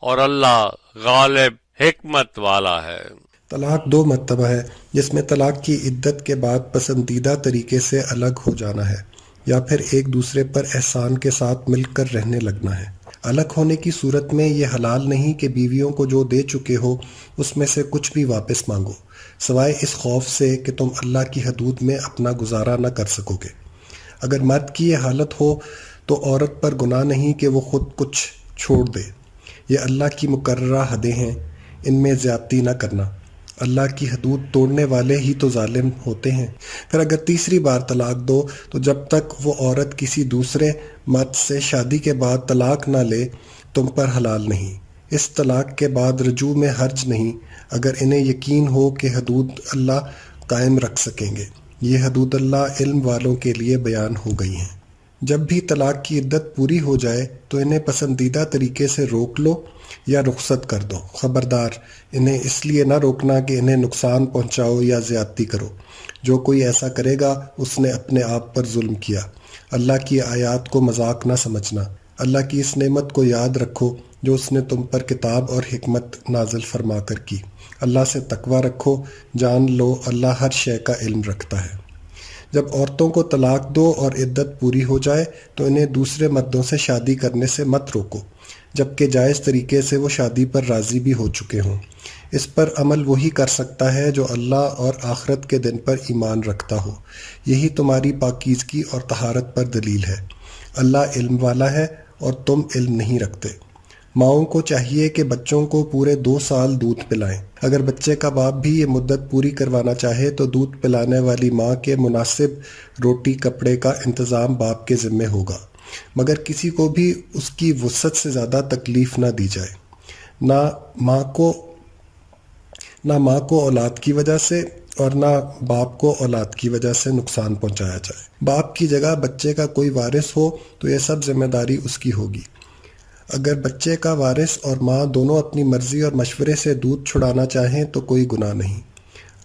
اور اللہ غالب حکمت والا ہے۔ طلاق 2 مرتبہ ہے، جس میں طلاق کی عدت کے بعد پسندیدہ طریقے سے الگ ہو جانا ہے یا پھر ایک دوسرے پر احسان کے ساتھ مل کر رہنے لگنا ہے۔ الگ ہونے کی صورت میں یہ حلال نہیں کہ بیویوں کو جو دے چکے ہو اس میں سے کچھ بھی واپس مانگو، سوائے اس خوف سے کہ تم اللہ کی حدود میں اپنا گزارا نہ کر سکو گے۔ اگر مرد کی یہ حالت ہو تو عورت پر گناہ نہیں کہ وہ خود کچھ چھوڑ دے، یہ اللہ کی مقررہ حدیں ہیں، ان میں زیادتی نہ کرنا۔ اللہ کی حدود توڑنے والے ہی تو ظالم ہوتے ہیں۔ پھر اگر تیسری بار طلاق دو تو جب تک وہ عورت کسی دوسرے مرد سے شادی کے بعد طلاق نہ لے تم پر حلال نہیں۔ اس طلاق کے بعد رجوع میں حرج نہیں اگر انہیں یقین ہو کہ حدود اللہ قائم رکھ سکیں گے۔ یہ حدود اللہ علم والوں کے لیے بیان ہو گئی ہیں۔ جب بھی طلاق کی عدت پوری ہو جائے تو انہیں پسندیدہ طریقے سے روک لو یا رخصت کر دو۔ خبردار، انہیں اس لیے نہ روکنا کہ انہیں نقصان پہنچاؤ یا زیادتی کرو۔ جو کوئی ایسا کرے گا اس نے اپنے آپ پر ظلم کیا۔ اللہ کی آیات کو مذاق نہ سمجھنا۔ اللہ کی اس نعمت کو یاد رکھو جو اس نے تم پر کتاب اور حکمت نازل فرما کر کی۔ اللہ سے تقوی رکھو، جان لو اللہ ہر شے کا علم رکھتا ہے۔ جب عورتوں کو طلاق دو اور عدت پوری ہو جائے تو انہیں دوسرے مردوں سے شادی کرنے سے مت روکو، جبکہ جائز طریقے سے وہ شادی پر راضی بھی ہو چکے ہوں۔ اس پر عمل وہی کر سکتا ہے جو اللہ اور آخرت کے دن پر ایمان رکھتا ہو۔ یہی تمہاری پاکیزگی اور طہارت پر دلیل ہے۔ اللہ علم والا ہے اور تم علم نہیں رکھتے۔ ماؤں کو چاہیے کہ بچوں کو پورے 2 سال دودھ پلائیں۔ اگر بچے کا باپ بھی یہ مدت پوری کروانا چاہے تو دودھ پلانے والی ماں کے مناسب روٹی کپڑے کا انتظام باپ کے ذمے ہوگا، مگر کسی کو بھی اس کی وسعت سے زیادہ تکلیف نہ دی جائے۔ نہ ماں کو اولاد کی وجہ سے اور نہ باپ کو اولاد کی وجہ سے نقصان پہنچایا جائے۔ باپ کی جگہ بچے کا کوئی وارث ہو تو یہ سب ذمہ داری اس کی ہوگی۔ اگر بچے کا وارث اور ماں دونوں اپنی مرضی اور مشورے سے دودھ چھڑانا چاہیں تو کوئی گناہ نہیں۔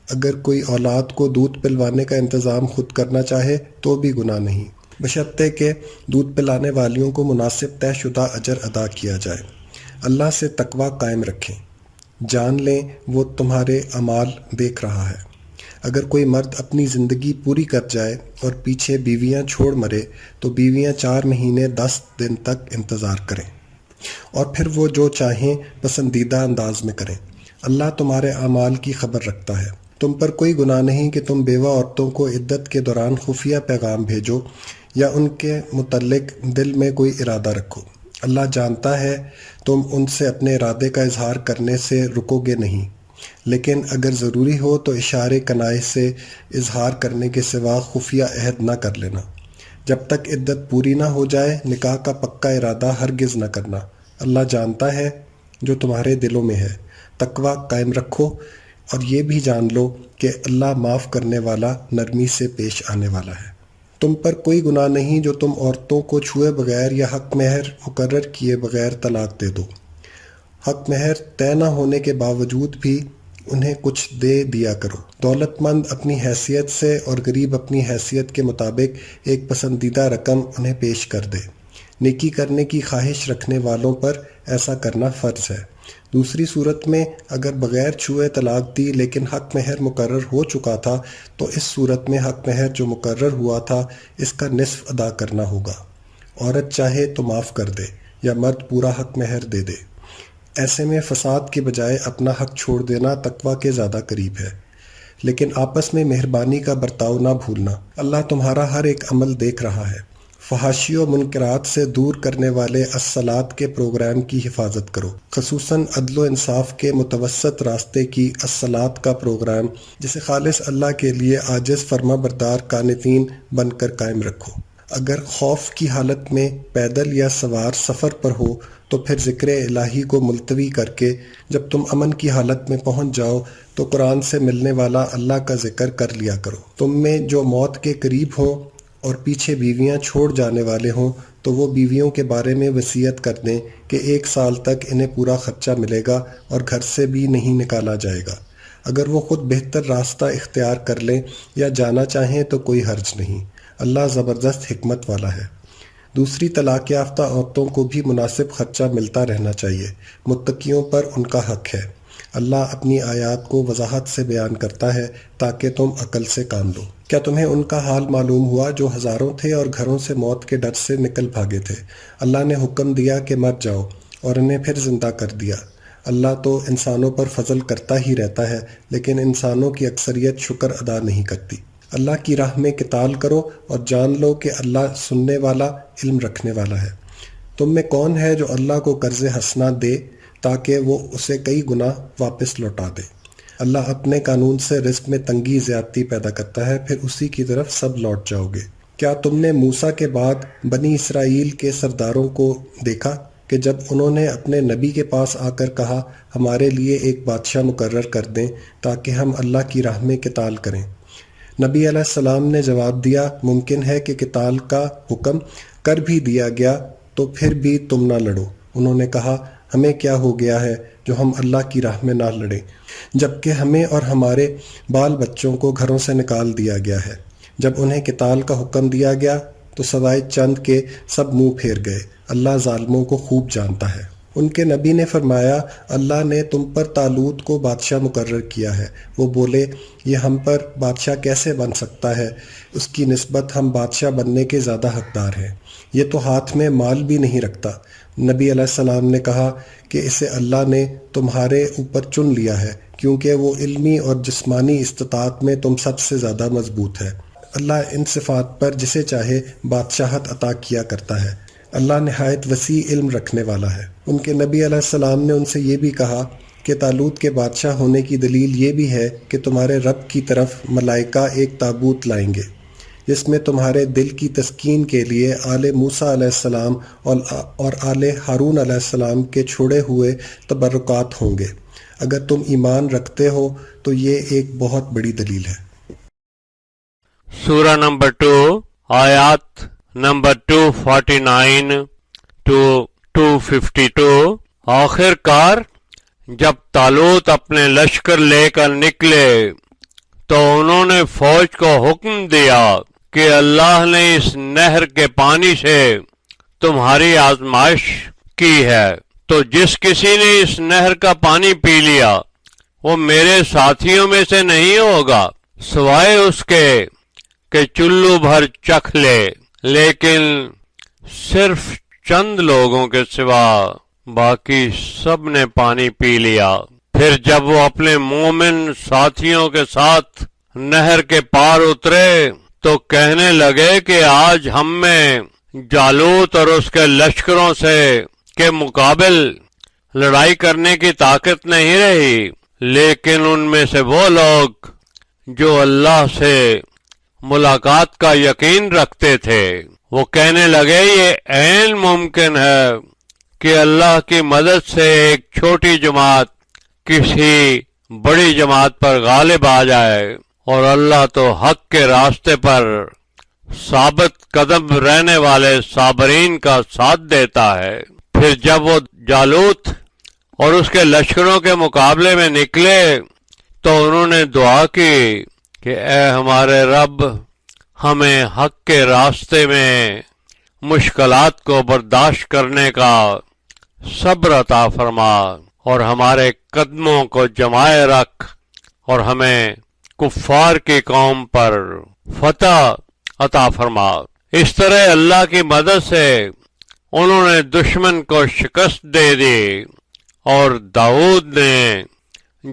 اگر کوئی اولاد کو دودھ پلوانے کا انتظام خود کرنا چاہے تو بھی گناہ نہیں، بشرطے کہ دودھ پلانے والیوں کو مناسب طے شدہ اجر ادا کیا جائے۔ اللہ سے تقوی قائم رکھیں، جان لیں وہ تمہارے اعمال دیکھ رہا ہے۔ اگر کوئی مرد اپنی زندگی پوری کر جائے اور پیچھے بیویاں چھوڑ مرے تو بیویاں 4 مہینے 10 دن تک انتظار کریں، اور پھر وہ جو چاہیں پسندیدہ انداز میں کریں۔ اللہ تمہارے اعمال کی خبر رکھتا ہے۔ تم پر کوئی گناہ نہیں کہ تم بیوہ عورتوں کو عدت کے دوران خفیہ پیغام بھیجو یا ان کے متعلق دل میں کوئی ارادہ رکھو۔ اللہ جانتا ہے تم ان سے اپنے ارادے کا اظہار کرنے سے رکو گے نہیں، لیکن اگر ضروری ہو تو اشارے کنائے سے اظہار کرنے کے سوا خفیہ عہد نہ کر لینا۔ جب تک عدت پوری نہ ہو جائے نکاح کا پکا ارادہ ہرگز نہ کرنا۔ اللہ جانتا ہے جو تمہارے دلوں میں ہے۔ تقوی قائم رکھو اور یہ بھی جان لو کہ اللہ معاف کرنے والا، نرمی سے پیش آنے والا ہے۔ تم پر کوئی گناہ نہیں جو تم عورتوں کو چھوئے بغیر یا حق مہر مقرر کیے بغیر طلاق دے دو۔ حق مہر طے نہ ہونے کے باوجود بھی انہیں کچھ دے دیا کرو۔ دولت مند اپنی حیثیت سے اور غریب اپنی حیثیت کے مطابق ایک پسندیدہ رقم انہیں پیش کر دے۔ نیکی کرنے کی خواہش رکھنے والوں پر ایسا کرنا فرض ہے۔ دوسری صورت میں اگر بغیر چھوئے طلاق دی لیکن حق مہر مقرر ہو چکا تھا تو اس صورت میں حق مہر جو مقرر ہوا تھا اس کا نصف ادا کرنا ہوگا۔ عورت چاہے تو معاف کر دے یا مرد پورا حق مہر دے دے۔ ایسے میں فساد کے بجائے اپنا حق چھوڑ دینا تقوی کے زیادہ قریب ہے۔ لیکن آپس میں مہربانی کا برتاؤ نہ بھولنا۔ اللہ تمہارا ہر ایک عمل دیکھ رہا ہے۔ فحاشی و منکرات سے دور کرنے والے الصلاۃ کے پروگرام کی حفاظت کرو، خصوصاً عدل و انصاف کے متوسط راستے کی الصلاۃ کا پروگرام جسے خالص اللہ کے لیے عاجز فرما بردار قانتین بن کر قائم رکھو۔ اگر خوف کی حالت میں پیدل یا سوار سفر پر ہو تو پھر ذکر الہی کو ملتوی کر کے جب تم امن کی حالت میں پہنچ جاؤ تو قرآن سے ملنے والا اللہ کا ذکر کر لیا کرو۔ تم میں جو موت کے قریب ہوں اور پیچھے بیویاں چھوڑ جانے والے ہوں تو وہ بیویوں کے بارے میں وصیت کر دیں کہ 1 سال تک انہیں پورا خرچہ ملے گا اور گھر سے بھی نہیں نکالا جائے گا۔ اگر وہ خود بہتر راستہ اختیار کر لیں یا جانا چاہیں تو کوئی حرج نہیں۔ اللہ زبردست حکمت والا ہے۔ دوسری طلاق یافتہ عورتوں کو بھی مناسب خرچہ ملتا رہنا چاہیے، متقیوں پر ان کا حق ہے۔ اللہ اپنی آیات کو وضاحت سے بیان کرتا ہے تاکہ تم عقل سے کام لو۔ کیا تمہیں ان کا حال معلوم ہوا جو ہزاروں تھے اور گھروں سے موت کے ڈر سے نکل بھاگے تھے؟ اللہ نے حکم دیا کہ مر جاؤ اور انہیں پھر زندہ کر دیا۔ اللہ تو انسانوں پر فضل کرتا ہی رہتا ہے، لیکن انسانوں کی اکثریت شکر ادا نہیں کرتی۔ اللہ کی راہ میں قتال کرو اور جان لو کہ اللہ سننے والا، علم رکھنے والا ہے۔ تم میں کون ہے جو اللہ کو قرض حسنہ دے تاکہ وہ اسے کئی گنا واپس لوٹا دے؟ اللہ اپنے قانون سے رزق میں تنگی زیادتی پیدا کرتا ہے، پھر اسی کی طرف سب لوٹ جاؤ گے۔ کیا تم نے موسیٰ کے بعد بنی اسرائیل کے سرداروں کو دیکھا کہ جب انہوں نے اپنے نبی کے پاس آ کر کہا ہمارے لیے ایک بادشاہ مقرر کر دیں تاکہ ہم اللہ کی راہ میں قتال کریں، نبی علیہ السلام نے جواب دیا، ممکن ہے کہ قتال کا حکم کر بھی دیا گیا تو پھر بھی تم نہ لڑو۔ انہوں نے کہا، ہمیں کیا ہو گیا ہے جو ہم اللہ کی راہ میں نہ لڑیں، جبکہ ہمیں اور ہمارے بال بچوں کو گھروں سے نکال دیا گیا ہے۔ جب انہیں قتال کا حکم دیا گیا تو سوائے چند کے سب منہ پھیر گئے۔ اللہ ظالموں کو خوب جانتا ہے۔ ان کے نبی نے فرمایا، اللہ نے تم پر طالوت کو بادشاہ مقرر کیا ہے۔ وہ بولے، یہ ہم پر بادشاہ کیسے بن سکتا ہے؟ اس کی نسبت ہم بادشاہ بننے کے زیادہ حقدار ہیں۔ یہ تو ہاتھ میں مال بھی نہیں رکھتا۔ نبی علیہ السلام نے کہا کہ اسے اللہ نے تمہارے اوپر چن لیا ہے، کیونکہ وہ علمی اور جسمانی استطاعت میں تم سب سے زیادہ مضبوط ہے۔ اللہ ان صفات پر جسے چاہے بادشاہت عطا کیا کرتا ہے۔ اللہ نہایت وسیع علم رکھنے والا ہے۔ ان کے نبی علیہ السلام نے ان سے یہ بھی کہا کہ طالوت کے بادشاہ ہونے کی دلیل یہ بھی ہے کہ تمہارے رب کی طرف ملائکہ ایک تابوت لائیں گے جس میں تمہارے دل کی تسکین کے لیے آل موسیٰ علیہ السلام اور آل ہارون علیہ السلام کے چھوڑے ہوئے تبرکات ہوں گے۔ اگر تم ایمان رکھتے ہو تو یہ ایک بہت بڑی دلیل ہے۔ سورہ نمبر 2 آیات نمبر 249 to 252۔ آخر کار جب طالوت اپنے لشکر لے کر نکلے تو انہوں نے فوج کو حکم دیا کہ اللہ نے اس نہر کے پانی سے تمہاری آزمائش کی ہے، تو جس کسی نے اس نہر کا پانی پی لیا وہ میرے ساتھیوں میں سے نہیں ہوگا، سوائے اس کے کہ چلو بھر چکھ لے، لیکن صرف چند لوگوں کے سوا باقی سب نے پانی پی لیا۔ پھر جب وہ اپنے مومن ساتھیوں کے ساتھ نہر کے پار اترے تو کہنے لگے کہ آج ہم میں جالوت اور اس کے لشکروں سے کے مقابل لڑائی کرنے کی طاقت نہیں رہی، لیکن ان میں سے وہ لوگ جو اللہ سے ملاقات کا یقین رکھتے تھے وہ کہنے لگے، یہ عین ممکن ہے کہ اللہ کی مدد سے ایک چھوٹی جماعت کسی بڑی جماعت پر غالب آ جائے، اور اللہ تو حق کے راستے پر ثابت قدم رہنے والے صابرین کا ساتھ دیتا ہے۔ پھر جب وہ جالوت اور اس کے لشکروں کے مقابلے میں نکلے تو انہوں نے دعا کی کہ اے ہمارے رب، ہمیں حق کے راستے میں مشکلات کو برداشت کرنے کا صبر عطا فرما، اور ہمارے قدموں کو جمائے رکھ، اور ہمیں کفار کی قوم پر فتح عطا فرما۔ اس طرح اللہ کی مدد سے انہوں نے دشمن کو شکست دے دی، اور داؤد نے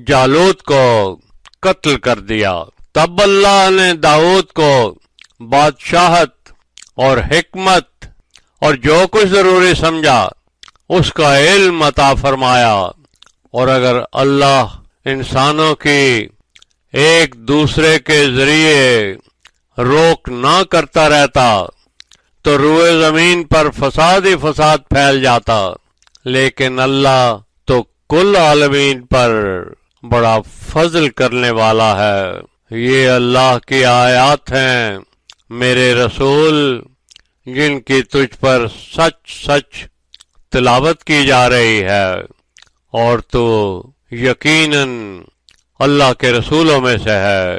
جالوت کو قتل کر دیا۔ تب اللہ نے داؤد کو بادشاہت اور حکمت اور جو کچھ ضروری سمجھا اس کا علم عطا فرمایا، اور اگر اللہ انسانوں کی ایک دوسرے کے ذریعے روک نہ کرتا رہتا تو روئے زمین پر فساد ہی فساد پھیل جاتا، لیکن اللہ تو کل عالمین پر بڑا فضل کرنے والا ہے۔ یہ اللہ کی آیات ہیں میرے رسول، جن کی تجھ پر سچ سچ تلاوت کی جا رہی ہے، اور تو یقیناً اللہ کے رسولوں میں سے ہے۔